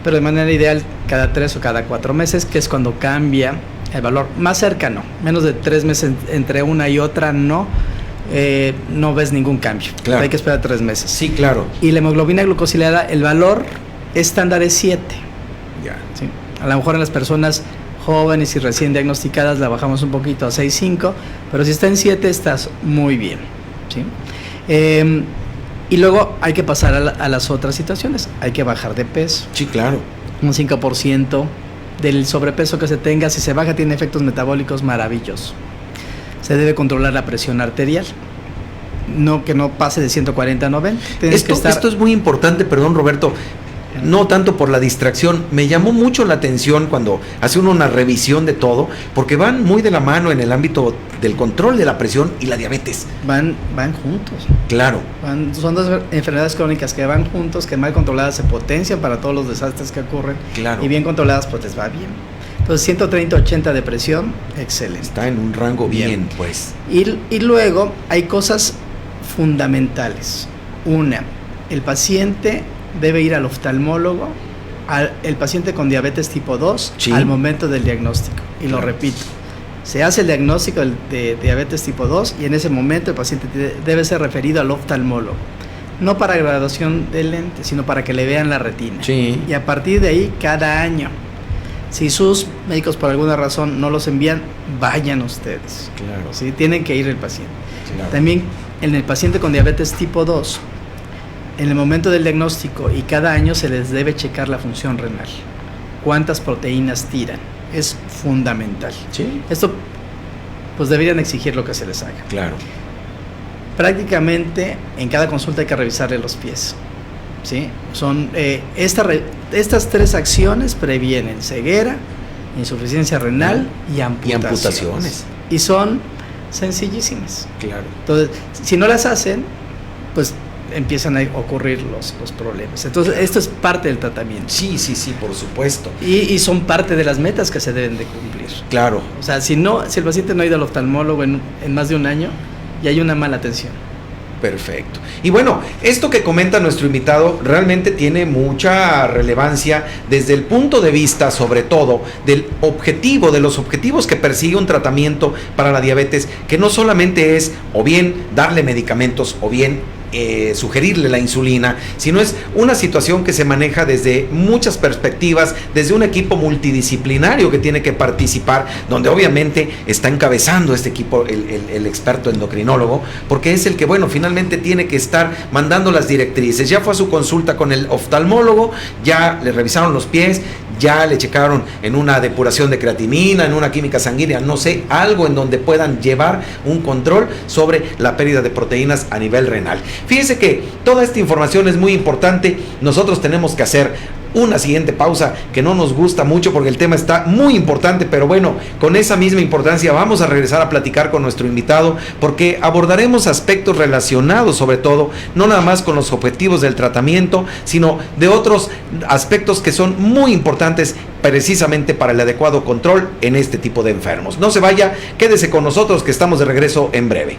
pero de manera ideal cada 3 o cada 4 meses, que es cuando cambia el valor. Más cercano, menos de 3 meses entre una y otra no ves ningún cambio. Claro. Hay que esperar 3 meses. Sí, claro. Y la hemoglobina glucosilada, el valor estándar es 7. Ya. ¿Sí? A lo mejor en las personas jóvenes y recién diagnosticadas la bajamos un poquito a 6.5, pero si está en 7 estás muy bien. ¿Sí? Y luego hay que pasar a las otras situaciones. Hay que bajar de peso. Sí, claro. Un 5% del sobrepeso que se tenga, si se baja, tiene efectos metabólicos maravillosos. Se debe controlar la presión arterial. Que no pase de 140 a 90. Esto es muy importante, perdón, Roberto. No tanto por la distracción, me llamó mucho la atención cuando hace uno una revisión de todo, porque van muy de la mano en el ámbito del control de la presión y la diabetes. Van juntos. Claro. Son 2 enfermedades crónicas que van juntos, que mal controladas se potencian para todos los desastres que ocurren. Claro. Y bien controladas pues les va bien. Entonces 130-80 de presión, excelente. Está en un rango bien pues. Y luego hay cosas fundamentales. Una, el paciente debe ir al oftalmólogo, el paciente con diabetes tipo 2, sí, al momento del diagnóstico. Y lo repito, se hace el diagnóstico de diabetes tipo 2 y en ese momento el paciente debe ser referido al oftalmólogo. No para graduación de lente, sino para que le vean la retina. Sí. Y a partir de ahí, cada año. Si sus médicos por alguna razón no los envían, vayan ustedes. Claro. ¿Sí? Tienen que ir el paciente. Claro. También en el paciente con diabetes tipo 2, en el momento del diagnóstico y cada año se les debe checar la función renal. ¿Cuántas proteínas tiran? Es fundamental. Sí. Esto, pues deberían exigir lo que se les haga. Claro. Prácticamente en cada consulta hay que revisarle los pies. ¿Sí? Son estas 3 acciones previenen ceguera, insuficiencia renal y amputaciones. Y son sencillísimas. Claro. Entonces, si no las hacen, pues empiezan a ocurrir los problemas. Entonces, esto es parte del tratamiento. Sí, por supuesto. Y son parte de las metas que se deben de cumplir. Claro. O sea, si el paciente no ha ido al oftalmólogo en más de un año, ya hay una mala atención. Perfecto. Y bueno, esto que comenta nuestro invitado realmente tiene mucha relevancia desde el punto de vista, sobre todo, de los objetivos que persigue un tratamiento para la diabetes, que no solamente es o bien darle medicamentos o bien sugerirle la insulina, sino es una situación que se maneja desde muchas perspectivas, desde un equipo multidisciplinario que tiene que participar, donde obviamente está encabezando este equipo el experto endocrinólogo, porque es el que, bueno, finalmente tiene que estar mandando las directrices. Ya fue a su consulta con el oftalmólogo, ya le revisaron los pies, ya le checaron en una depuración de creatinina, en una química sanguínea, no sé, algo en donde puedan llevar un control sobre la pérdida de proteínas a nivel renal. Fíjense que toda esta información es muy importante. Nosotros tenemos que hacer una siguiente pausa que no nos gusta mucho porque el tema está muy importante, pero bueno, con esa misma importancia vamos a regresar a platicar con nuestro invitado, porque abordaremos aspectos relacionados, sobre todo, no nada más con los objetivos del tratamiento, sino de otros aspectos que son muy importantes precisamente para el adecuado control en este tipo de enfermos. No se vaya, quédese con nosotros que estamos de regreso en breve.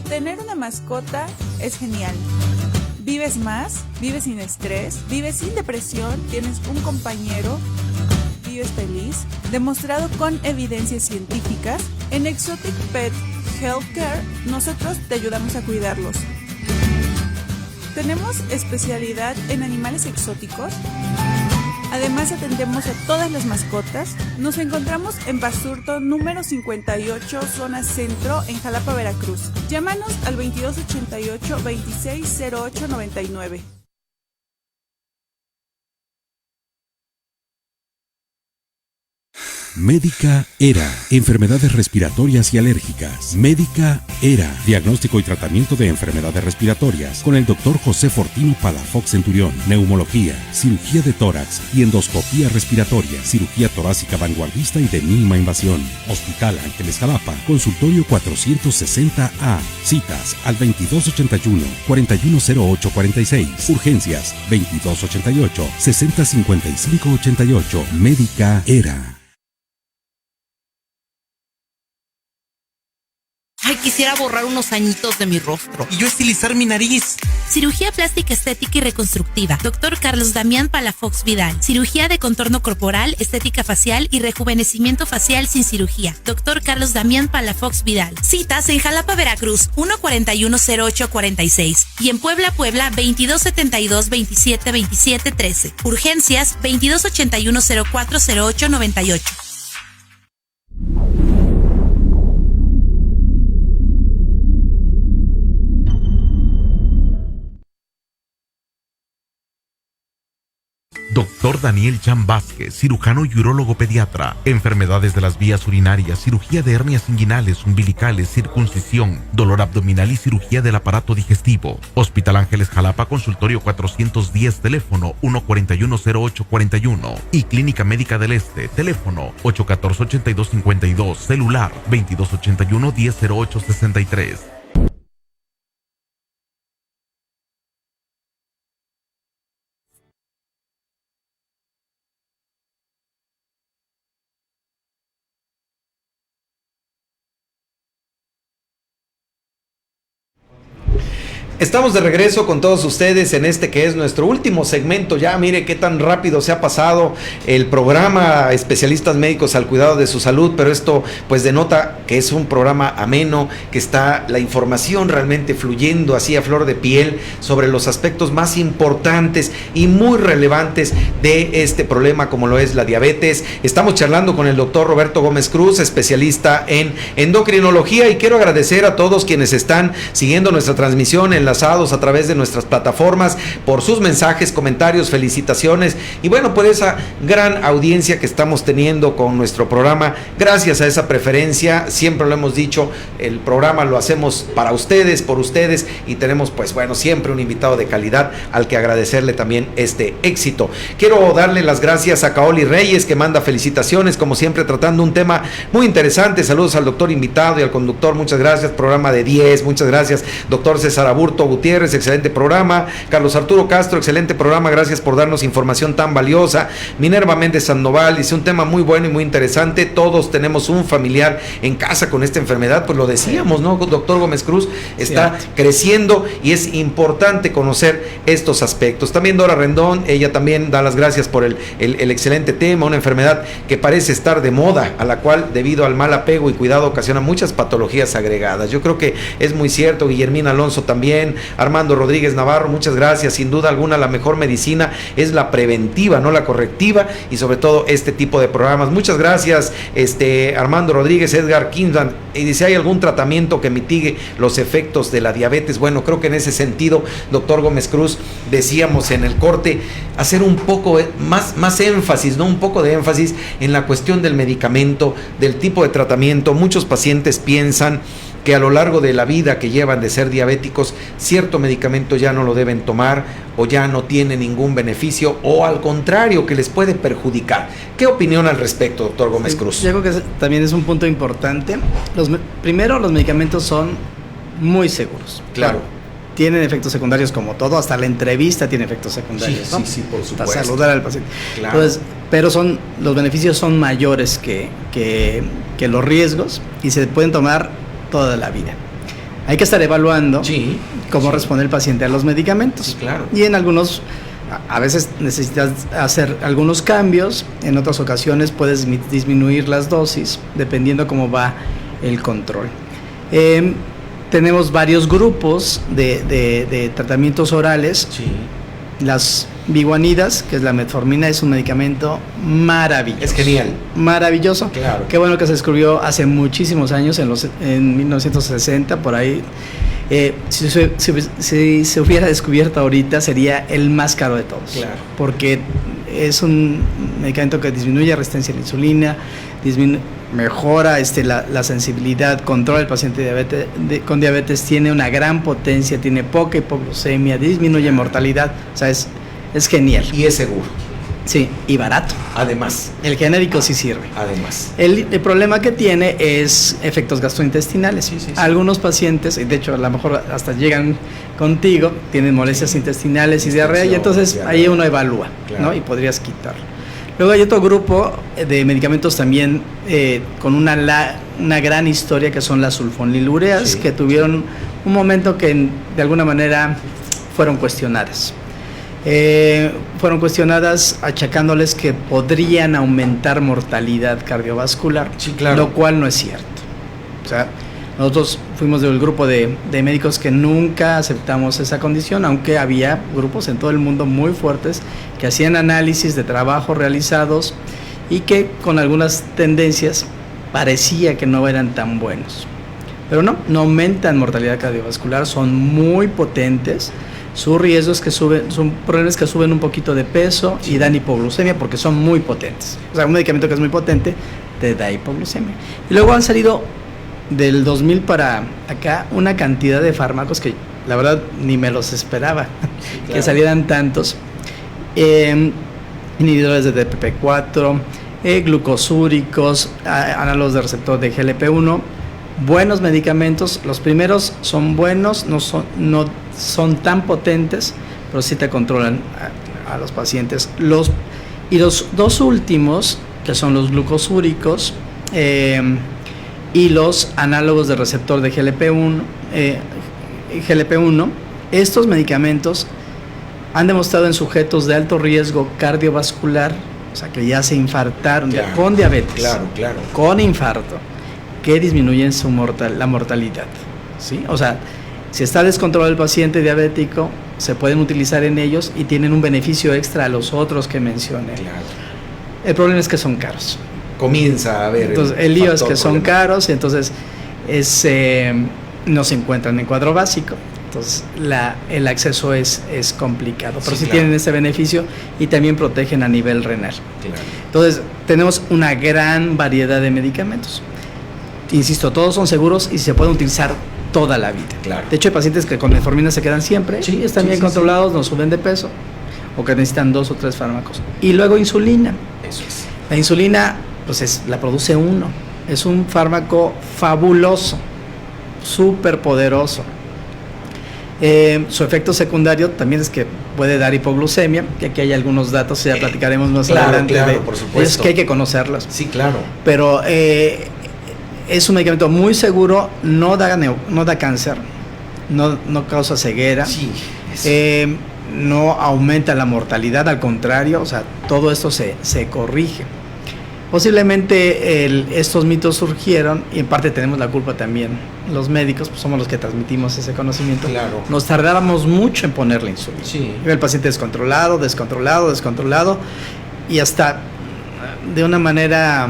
Tener una mascota es genial. Vives más, vives sin estrés, vives sin depresión, tienes un compañero, vives feliz. Demostrado con evidencias científicas, en Exotic Pet Healthcare nosotros te ayudamos a cuidarlos. Tenemos especialidad en animales exóticos, Además atendemos a todas las mascotas. Nos encontramos en Basurto número 58, zona centro, en Jalapa, Veracruz. Llámanos al 2288-260899. Médica ERA, enfermedades respiratorias y alérgicas. Médica ERA, diagnóstico y tratamiento de enfermedades respiratorias con el Dr. José Fortino Palafox Centurión. Neumología, cirugía de tórax y endoscopía respiratoria, cirugía torácica vanguardista y de mínima invasión. Hospital Ángeles Jalapa, consultorio 460A. Citas al 2281-410846. Urgencias 2288-605588. Médica ERA. Ay, quisiera borrar unos añitos de mi rostro. Y yo estilizar mi nariz. Cirugía plástica estética y reconstructiva. Dr. Carlos Damián Palafox Vidal. Cirugía de contorno corporal, estética facial y rejuvenecimiento facial sin cirugía. Dr. Carlos Damián Palafox Vidal. Citas en Jalapa, Veracruz, 1410846. Y en Puebla, 2272-2727-13. Urgencias 2281-040898. Doctor Daniel Chan Vázquez, cirujano y urólogo pediatra. Enfermedades de las vías urinarias, cirugía de hernias inguinales, umbilicales, circuncisión, dolor abdominal y cirugía del aparato digestivo. Hospital Ángeles Jalapa, consultorio 410, teléfono 1410841. Y Clínica Médica del Este, teléfono 814-8252, celular 2281-100863. Estamos de regreso con todos ustedes en este que es nuestro último segmento. Ya mire qué tan rápido se ha pasado el programa Especialistas Médicos al Cuidado de su Salud, pero esto pues denota que es un programa ameno, que está la información realmente fluyendo así a flor de piel sobre los aspectos más importantes y muy relevantes de este problema como lo es la diabetes. Estamos charlando con el doctor Roberto Gómez Cruz, especialista en endocrinología, y quiero agradecer a todos quienes están siguiendo nuestra transmisión enlazados a través de nuestras plataformas por sus mensajes, comentarios, felicitaciones y bueno, por esa gran audiencia que estamos teniendo con nuestro programa. Gracias a esa preferencia, siempre lo hemos dicho, el programa lo hacemos para ustedes, por ustedes, y tenemos pues bueno, siempre un invitado de calidad al que agradecerle también este éxito. Quiero darle las gracias a Kaoli Reyes, que manda felicitaciones, como siempre tratando un tema muy interesante. Saludos al doctor invitado y al conductor, muchas gracias, programa de 10, muchas gracias. Doctor César Aburto Gutiérrez, excelente programa. Carlos Arturo Castro, excelente programa, gracias por darnos información tan valiosa. Minerva Méndez Sandoval dice un tema muy bueno y muy interesante. Todos tenemos un familiar en casa con esta enfermedad, pues lo decíamos, ¿no? Doctor Gómez Cruz, está creciendo y es importante conocer estos aspectos. También Dora Rendón, ella también da las gracias por el excelente tema, una enfermedad que parece estar de moda, a la cual debido al mal apego y cuidado ocasiona muchas patologías agregadas. Yo creo que es muy cierto. Guillermina Alonso también, Armando Rodríguez Navarro, muchas gracias. Sin duda alguna la mejor medicina es la preventiva, no la correctiva, y sobre todo este tipo de programas. Muchas gracias Armando Rodríguez. Edgar Kinsman, y dice, ¿hay algún tratamiento que mitigue los efectos de la diabetes? Bueno, creo que en ese sentido, doctor Gómez Cruz, decíamos en el corte, hacer un poco más énfasis, ¿no? Un poco de énfasis en la cuestión del medicamento, del tipo de tratamiento. Muchos pacientes piensan que a lo largo de la vida que llevan de ser diabéticos, cierto medicamento ya no lo deben tomar o ya no tiene ningún beneficio, o al contrario, que les puede perjudicar. ¿Qué opinión al respecto, doctor Gómez Cruz? Yo creo que también es un punto importante. Primero, los medicamentos son muy seguros. Claro. Tienen efectos secundarios como todo, hasta la entrevista tiene efectos secundarios, sí, ¿no? Sí, por supuesto. Para saludar al paciente. Claro. Entonces, pero los beneficios son mayores que los riesgos, y se pueden tomar toda la vida. Hay que estar evaluando cómo responde el paciente a los medicamentos. Sí, claro. Y en algunos, a veces necesitas hacer algunos cambios, en otras ocasiones puedes disminuir las dosis, dependiendo cómo va el control. Tenemos varios grupos de tratamientos orales. Sí. Las Biguanidas, que es la metformina, es un medicamento maravilloso. Es genial. Maravilloso. Claro. Qué bueno que se descubrió hace muchísimos años, en 1960, por ahí. Si se hubiera descubierto ahorita, sería el más caro de todos. Claro. Porque es un medicamento que disminuye la resistencia a la insulina, mejora la sensibilidad, controla el paciente con diabetes, tiene una gran potencia, tiene poca hipoglucemia, disminuye mortalidad, o sea, es genial. Y es seguro. Sí, y barato. Además. El genérico sí sirve. Además. El problema que tiene es efectos gastrointestinales. Sí. Algunos pacientes, y de hecho a lo mejor hasta llegan contigo, tienen molestias intestinales y diarrea, y entonces ahí uno evalúa, claro, ¿no? Y podrías quitarlo. Luego hay otro grupo de medicamentos también con una gran historia, que son las sulfonilureas, que tuvieron un momento que de alguna manera fueron cuestionadas. Fueron cuestionadas achacándoles que podrían aumentar mortalidad cardiovascular, claro, lo cual no es cierto. O sea, nosotros fuimos del grupo de médicos que nunca aceptamos esa condición, aunque había grupos en todo el mundo muy fuertes que hacían análisis de trabajos realizados y que con algunas tendencias parecía que no eran tan buenos. Pero no aumentan mortalidad cardiovascular, son muy potentes. Sus riesgos que suben, son problemas que suben un poquito de peso y dan hipoglucemia porque son muy potentes. O sea, un medicamento que es muy potente te da hipoglucemia. Y luego han salido del 2000 para acá una cantidad de fármacos que la verdad ni me los esperaba, claro, que salieran tantos. Inhibidores de DPP4, glucosúricos, análogos de receptor de GLP-1. Buenos medicamentos, los primeros son buenos, no son tan potentes, pero sí te controlan a los pacientes. Los dos últimos, que son los glucosúricos y los análogos de receptor de GLP-1, estos medicamentos han demostrado en sujetos de alto riesgo cardiovascular, o sea que ya se infartaron, claro, con diabetes, claro, con infarto, que disminuyen la mortalidad, ¿sí? O sea, si está descontrolado el paciente diabético, se pueden utilizar en ellos y tienen un beneficio extra a los otros que mencioné. Claro. El problema es que son caros. Comienza a ver. Entonces, el lío es que son caros y entonces no se encuentran en cuadro básico. Entonces, el acceso es complicado, pero sí tienen ese beneficio y también protegen a nivel renal. Claro. Entonces, tenemos una gran variedad de medicamentos. Insisto, todos son seguros y se pueden utilizar toda la vida. Claro. De hecho, hay pacientes que con metformina se quedan siempre, están bien controlados, no suben de peso, o que necesitan 2 o 3 fármacos. Y luego insulina. Eso es. La insulina, pues la produce uno. Es un fármaco fabuloso, súper poderoso. Su efecto secundario también es que puede dar hipoglucemia, que aquí hay algunos datos, ya platicaremos más adelante. Claro, por supuesto. Es que hay que conocerlos. Sí, claro. Pero es un medicamento muy seguro, no da cáncer, no causa ceguera, no aumenta la mortalidad, al contrario, o sea, todo esto se corrige. Posiblemente estos mitos surgieron, y en parte tenemos la culpa también, los médicos, pues somos los que transmitimos ese conocimiento. Claro. Nos tardáramos mucho en ponerle insulina. Sí. El paciente descontrolado, y hasta de una manera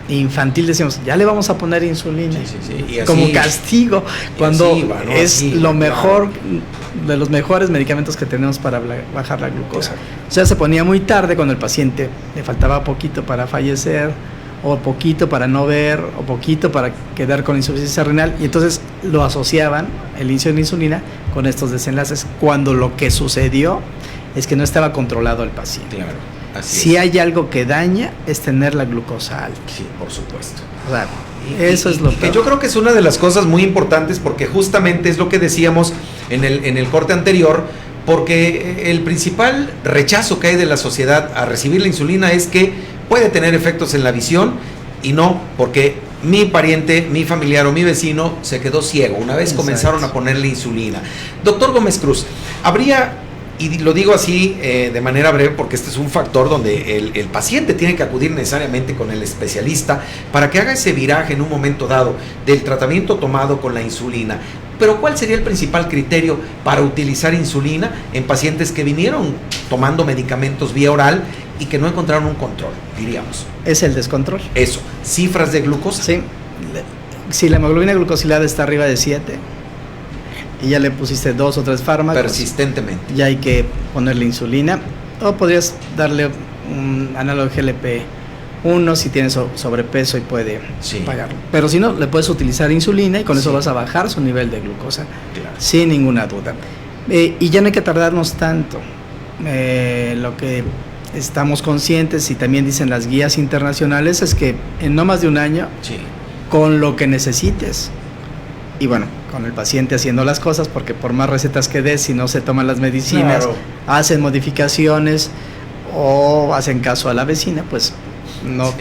infantil decimos, ya le vamos a poner insulina, y así, como castigo, cuando es lo mejor, claro, de los mejores medicamentos que tenemos para bajar la glucosa. Claro. O sea, se ponía muy tarde cuando el paciente le faltaba poquito para fallecer, o poquito para no ver, o poquito para quedar con insuficiencia renal, y entonces lo asociaban, el inicio de la insulina, con estos desenlaces, cuando lo que sucedió es que no estaba controlado el paciente. Claro. Si hay algo que daña, es tener la glucosa alta. Sí, por supuesto. O sea, eso es lo que yo creo que es una de las cosas muy importantes, porque justamente es lo que decíamos en el corte anterior, porque el principal rechazo que hay de la sociedad a recibir la insulina es que puede tener efectos en la visión, y no, porque mi pariente, mi familiar o mi vecino se quedó ciego una vez comenzaron a ponerle insulina. Doctor Gómez Cruz, habría... Y lo digo así de manera breve porque este es un factor donde el paciente tiene que acudir necesariamente con el especialista para que haga ese viraje en un momento dado del tratamiento tomado con la insulina. Pero ¿cuál sería el principal criterio para utilizar insulina en pacientes que vinieron tomando medicamentos vía oral y que no encontraron un control, diríamos? Es el descontrol. Eso, cifras de glucosa. Sí, si la hemoglobina glucosilada está arriba de 7 y ya le pusiste 2 o 3 fármacos, persistentemente, ya hay que ponerle insulina, o podrías darle un análogo GLP-1 si tienes sobrepeso y puede pagarlo. Pero si no, le puedes utilizar insulina y con eso vas a bajar su nivel de glucosa, sin ninguna duda. Y ya no hay que tardarnos tanto. Lo que estamos conscientes, y también dicen las guías internacionales, es que en no más de un año, con lo que necesites, y bueno, con el paciente haciendo las cosas, porque por más recetas que des, si no se toman las medicinas, hacen modificaciones o hacen caso a la vecina, pues no,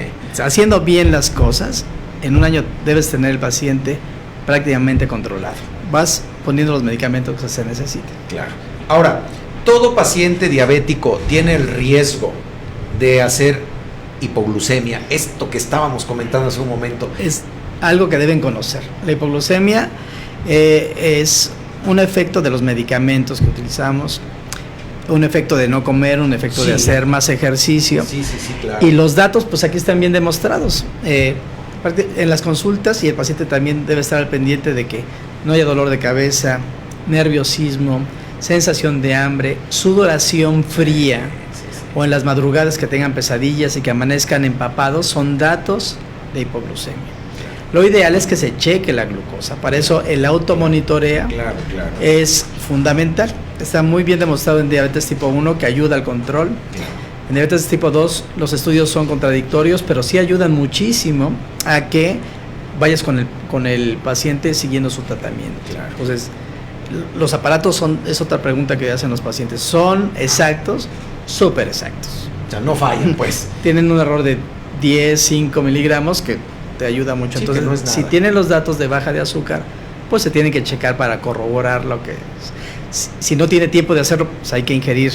haciendo bien las cosas, en un año debes tener el paciente prácticamente controlado. Vas poniendo los medicamentos que se necesiten. Claro. Ahora, ¿todo paciente diabético tiene el riesgo de hacer hipoglucemia? Esto que estábamos comentando hace un momento. Es algo que deben conocer. La hipoglucemia es un efecto de los medicamentos que utilizamos, un efecto de no comer, un efecto de hacer más ejercicio. Sí, claro. Y los datos, pues aquí están bien demostrados. En las consultas, y el paciente también debe estar al pendiente de que no haya dolor de cabeza, nerviosismo, sensación de hambre, sudoración fría, o en las madrugadas que tengan pesadillas y que amanezcan empapados, son datos de hipoglucemia. Lo ideal es que se cheque la glucosa, para eso el automonitoreo es fundamental. Está muy bien demostrado en diabetes tipo 1 que ayuda al control. En diabetes tipo 2 los estudios son contradictorios, pero sí ayudan muchísimo a que vayas con el paciente siguiendo su tratamiento. Entonces, los aparatos es otra pregunta que hacen los pacientes. ¿Son exactos? Súper exactos. O sea, no fallan, pues. Tienen un error de 10, 5 miligramos que te ayuda mucho. Sí, entonces, no es nada. Si tienen los datos de baja de azúcar, pues se tienen que checar para corroborar lo que es. Si no tiene tiempo de hacerlo, pues hay que ingerir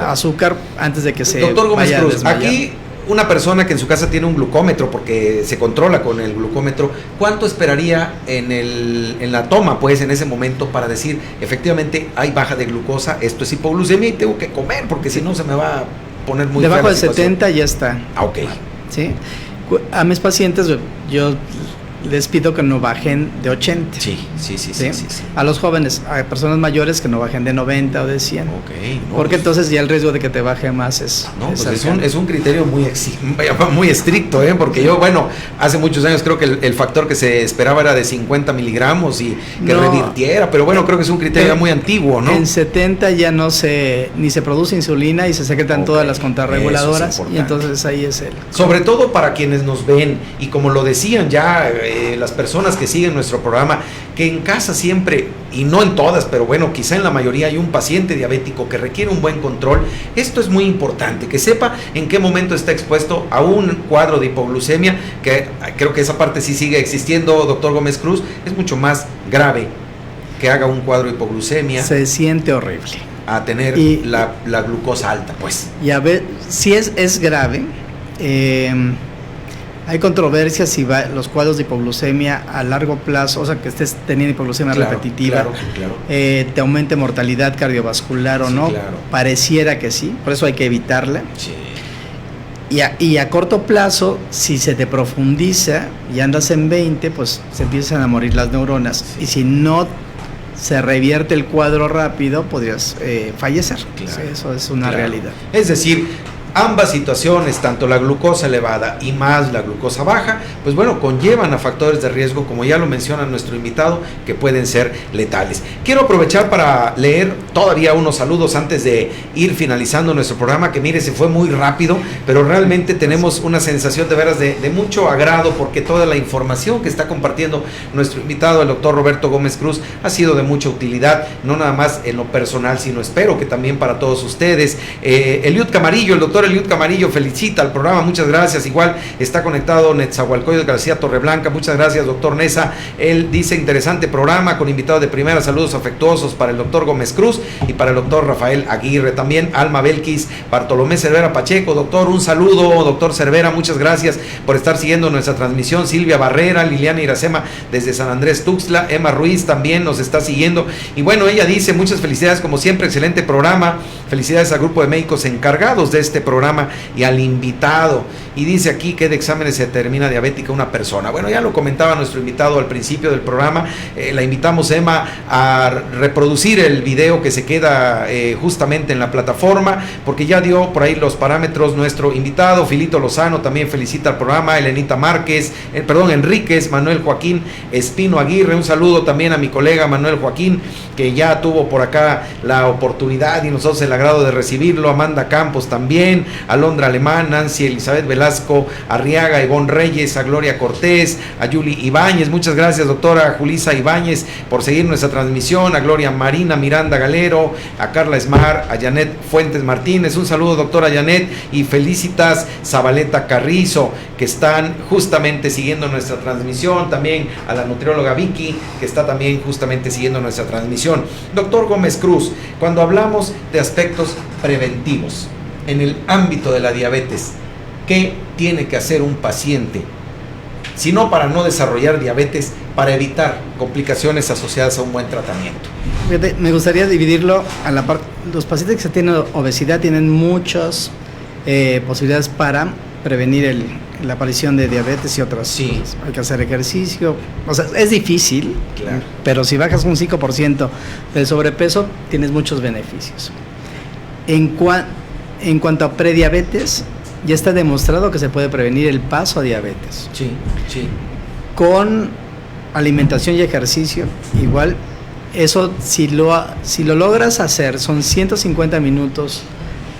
azúcar antes de que se Doctor Gómez vaya Cruz, a desmayar. aquí una persona que en su casa tiene un glucómetro, porque se controla con el glucómetro, ¿cuánto esperaría en la toma, pues, en ese momento para decir, efectivamente, hay baja de glucosa, esto es hipoglucemia y tengo que comer, porque si no se me va a poner muy debajo de situación? 70 ya está. Ok. ¿Sí? A mis pacientes yo les pido que no bajen de 80. Sí. A los jóvenes, a personas mayores, que no bajen de 90 o de 100. Porque entonces ya el riesgo de que te baje más es un criterio muy estricto, porque yo, hace muchos años creo que el factor que se esperaba era de 50 miligramos y que revirtiera, pero creo que es un criterio muy antiguo, ¿no? En 70 ya ni se produce insulina y se secretan todas las contrarreguladoras, y entonces ahí es sobre todo para quienes nos ven, y como lo decían ya las personas que siguen nuestro programa, que en casa siempre, y no en todas, pero quizá en la mayoría, hay un paciente diabético que requiere un buen control. Esto es muy importante, que sepa en qué momento está expuesto a un cuadro de hipoglucemia, que creo que esa parte sí sigue existiendo, doctor Gómez Cruz. Es mucho más grave que haga un cuadro de hipoglucemia. Se siente horrible. A tener la glucosa alta, pues. Y a ver, si es grave, hay controversias si los cuadros de hipoglucemia a largo plazo, o sea, que estés teniendo hipoglucemia repetitiva, te aumente mortalidad cardiovascular o no. Pareciera que sí, por eso hay que evitarla. Y a corto plazo, si se te profundiza y andas en 20, pues se empiezan a morir las neuronas. Y si no se revierte el cuadro rápido, podrías fallecer. Eso es una realidad. Es decir, ambas situaciones, tanto la glucosa elevada y más la glucosa baja, pues conllevan a factores de riesgo, como ya lo menciona nuestro invitado, que pueden ser letales. Quiero aprovechar para leer todavía unos saludos antes de ir finalizando nuestro programa, que mire, se fue muy rápido, pero realmente tenemos una sensación de veras de mucho agrado, porque toda la información que está compartiendo nuestro invitado, el doctor Roberto Gómez Cruz, ha sido de mucha utilidad, no nada más en lo personal, sino espero que también para todos ustedes. Eliud Camarillo, el doctor doctor Eliud Camarillo felicita al programa, muchas gracias. Igual está conectado Netzahualcóyotl García Torreblanca, muchas gracias, doctor Nesa. Él dice, interesante programa con invitados de primera, saludos afectuosos para el doctor Gómez Cruz y para el doctor Rafael Aguirre. También Alma Belkis, Bartolomé Cervera Pacheco, doctor, un saludo, doctor Cervera, muchas gracias por estar siguiendo nuestra transmisión. Silvia Barrera, Liliana Iracema desde San Andrés Tuxtla, Emma Ruiz también nos está siguiendo. Y bueno, ella dice, muchas felicidades como siempre, excelente programa, felicidades al grupo de médicos encargados de este programa y al invitado. Y dice aquí que de exámenes se determina diabética una persona. Bueno, ya lo comentaba nuestro invitado al principio del programa. La invitamos, Emma, a reproducir el video que se queda justamente en la plataforma, porque ya dio por ahí los parámetros nuestro invitado. Filito Lozano también felicita al programa, Elenita Márquez, Enríquez, Manuel Joaquín Espino Aguirre, un saludo también a mi colega Manuel Joaquín, que ya tuvo por acá la oportunidad y nosotros el agrado de recibirlo. Amanda Campos también, Alondra Alemán, Nancy Elizabeth Velasco Arriaga, Ivonne Reyes, a Gloria Cortés, a Yuli Ibáñez, muchas gracias, doctora Julisa Ibáñez, por seguir nuestra transmisión, a Gloria Marina Miranda Galero, a Carla Esmar, a Janet Fuentes Martínez, un saludo, doctora Janet, y felicitas Zabaleta Carrizo, que están justamente siguiendo nuestra transmisión, también a la nutrióloga Vicky, que está también justamente siguiendo nuestra transmisión. Doctor Gómez Cruz, cuando hablamos de aspectos preventivos en el ámbito de la diabetes, ¿qué tiene que hacer un paciente? Si no para no desarrollar diabetes, para evitar complicaciones asociadas a un buen tratamiento. Me gustaría dividirlo a la parte. Los pacientes que tienen obesidad tienen muchas posibilidades para prevenir la aparición de diabetes y otras. Sí. Cosas. Hay que hacer ejercicio. O sea, es difícil, claro, pero si bajas un 5% del sobrepeso, tienes muchos beneficios. En cuanto a prediabetes, ya está demostrado que se puede prevenir el paso a diabetes. Sí, sí. Con alimentación y ejercicio, igual, eso si lo logras hacer, son 150 minutos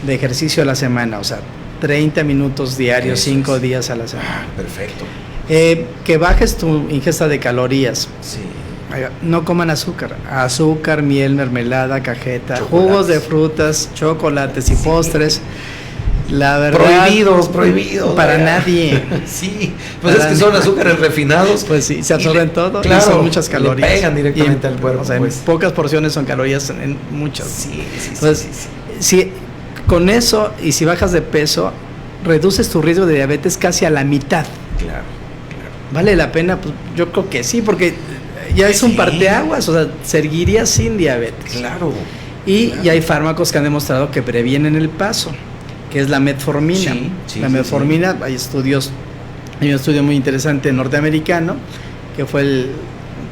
de ejercicio a la semana, o sea, 30 minutos diarios, 5 días a la semana. Perfecto. Que bajes tu ingesta de calorías. Sí. No coman azúcar, miel, mermelada, cajeta, Chocolates. jugos de frutas, chocolates y postres. La verdad, prohibidos para nadie. Sí, pues es que son azúcares refinados. Pues sí, se absorben todo, claro, y son muchas calorías. Le pegan directamente al cuerpo. O sea, pues. en pocas porciones son calorías, en muchas. Sí. Entonces, si con eso y si bajas de peso, reduces tu riesgo de diabetes casi a la mitad. Claro. ¿Vale la pena? Pues yo creo que sí, porque ya es un parteaguas, o sea, seguirías sin diabetes. Claro. Y ya hay fármacos que han demostrado que previenen el paso, que es la metformina. La metformina, hay un estudio muy interesante norteamericano, que fue el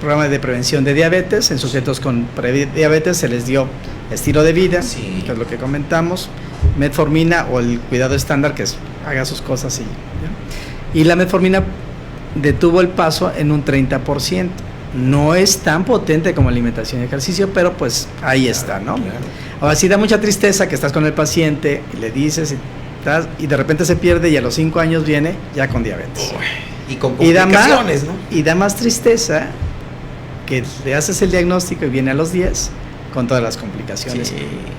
programa de prevención de diabetes. En sujetos con prediabetes se les dio estilo de vida, que es lo que comentamos, metformina o el cuidado estándar, que es haga sus cosas y la metformina detuvo el paso en un 30%. No es tan potente como alimentación y ejercicio, pero pues ahí está, ¿no? Claro. Ahora sí da mucha tristeza que estás con el paciente y le dices y de repente se pierde y a los 5 años viene ya con diabetes. Y con complicaciones, ¿no? Y da más tristeza que le haces el diagnóstico y viene a los 10 con todas las complicaciones. Sí.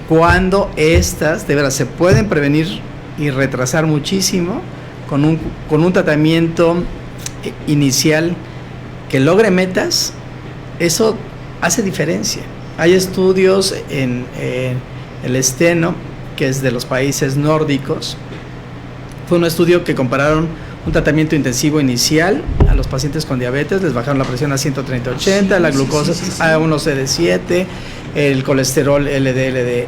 Cuando estas, de verdad, se pueden prevenir y retrasar muchísimo con un tratamiento inicial que logre metas, eso hace diferencia. Hay estudios en el Steno, que es de los países nórdicos. Fue un estudio que compararon un tratamiento intensivo inicial a los pacientes con diabetes, les bajaron la presión a 130/80, la glucosa a 1C/7, el colesterol LDL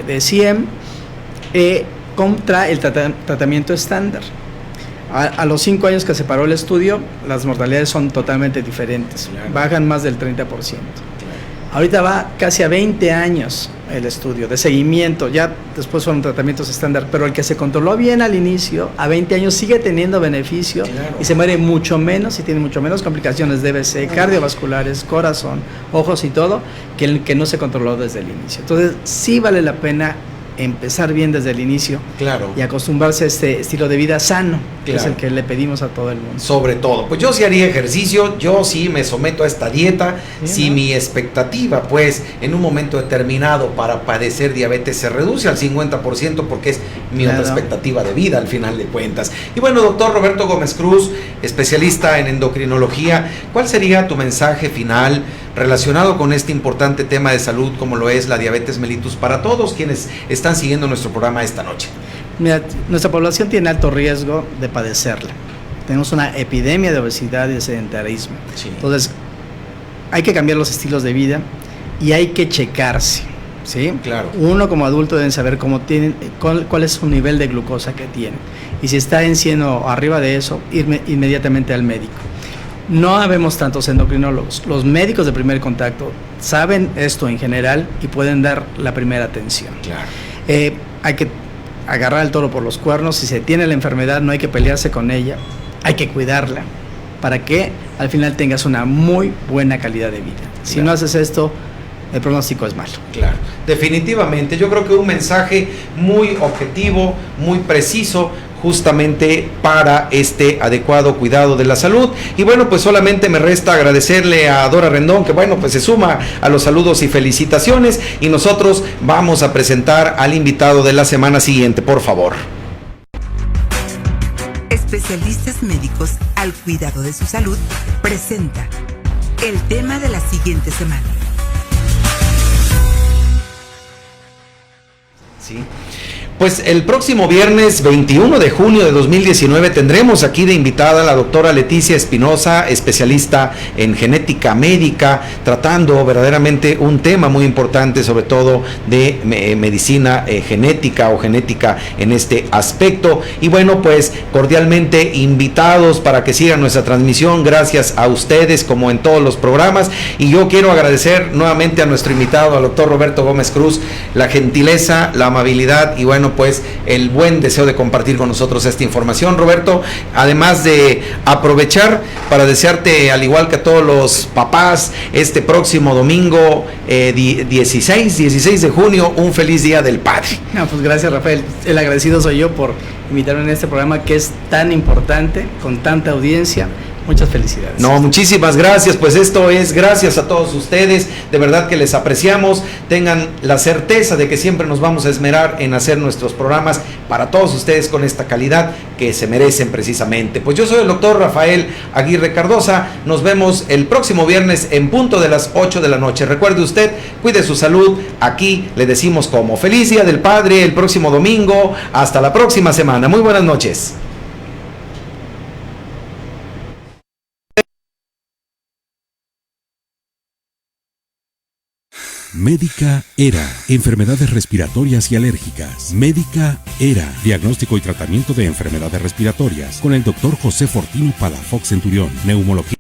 de 100, contra el tratamiento estándar. A los 5 años que se paró el estudio, las mortalidades son totalmente diferentes, bajan más del 30%. Ahorita va casi a 20 años el estudio de seguimiento, ya después fueron tratamientos estándar, pero el que se controló bien al inicio, a 20 años sigue teniendo beneficio y se muere mucho menos y tiene mucho menos complicaciones de BC, cardiovasculares, corazón, ojos y todo, que el que no se controló desde el inicio. Entonces sí vale la pena empezar bien desde el inicio. Claro. Y acostumbrarse a este estilo de vida sano, que Claro. es el que le pedimos a todo el mundo. Sobre todo, pues yo sí haría ejercicio, yo sí me someto a esta dieta, Bien, si ¿no? mi expectativa pues en un momento determinado para padecer diabetes se reduce al 50% porque es mi Claro. otra expectativa de vida al final de cuentas. Y bueno, doctor Roberto Gómez Cruz, especialista en endocrinología, ¿cuál sería tu mensaje final relacionado con este importante tema de salud como lo es la diabetes mellitus para todos quienes están siguiendo nuestro programa esta noche? Mira, nuestra población tiene alto riesgo de padecerla. Tenemos una epidemia de obesidad y de sedentarismo. Sí. Entonces, hay que cambiar los estilos de vida y hay que checarse, ¿sí? Claro. Uno como adulto deben saber cuál es su nivel de glucosa que tiene. Y si está en 100 o arriba de eso, ir inmediatamente al médico. No habemos tantos endocrinólogos. Los médicos de primer contacto saben esto en general y pueden dar la primera atención. Claro. Hay que agarrar el toro por los cuernos. Si se tiene la enfermedad, no hay que pelearse con ella, hay que cuidarla para que al final tengas una muy buena calidad de vida. Si Claro. no haces esto, el pronóstico es malo. Claro, definitivamente. Yo creo que un mensaje muy objetivo, muy preciso, justamente para este adecuado cuidado de la salud. Y bueno, pues solamente me resta agradecerle a Dora Rendón, que bueno, pues se suma a los saludos y felicitaciones. Y nosotros vamos a presentar al invitado de la semana siguiente, por favor. Especialistas médicos al cuidado de su salud presenta el tema de la siguiente semana. Sí. Pues el próximo viernes 21 de junio de 2019 tendremos aquí de invitada a la doctora Leticia Espinosa, especialista en genética médica, tratando verdaderamente un tema muy importante, sobre todo de medicina genética o genética en este aspecto. Y bueno, pues cordialmente invitados para que sigan nuestra transmisión, gracias a ustedes como en todos los programas. Y yo quiero agradecer nuevamente a nuestro invitado, al doctor Roberto Gómez Cruz, la gentileza, la amabilidad y bueno, pues el buen deseo de compartir con nosotros esta información. Roberto, además de aprovechar para desearte, al igual que a todos los papás, este próximo domingo 16 de junio, un feliz Día del Padre. No, pues gracias, Rafael. El agradecido soy yo por invitarme en este programa que es tan importante, con tanta audiencia. Muchas felicidades. No, muchísimas gracias, pues esto es gracias a todos ustedes, de verdad que les apreciamos, tengan la certeza de que siempre nos vamos a esmerar en hacer nuestros programas para todos ustedes con esta calidad que se merecen precisamente. Pues yo soy el doctor Rafael Aguirre Cardosa, nos vemos el próximo viernes en punto de las 8 de la noche. Recuerde usted, cuide su salud, aquí le decimos como feliz Día del Padre el próximo domingo, hasta la próxima semana, muy buenas noches. Médica Era, enfermedades respiratorias y alérgicas. Médica Era, diagnóstico y tratamiento de enfermedades respiratorias con el doctor José Fortino Palafox Centurión, neumología.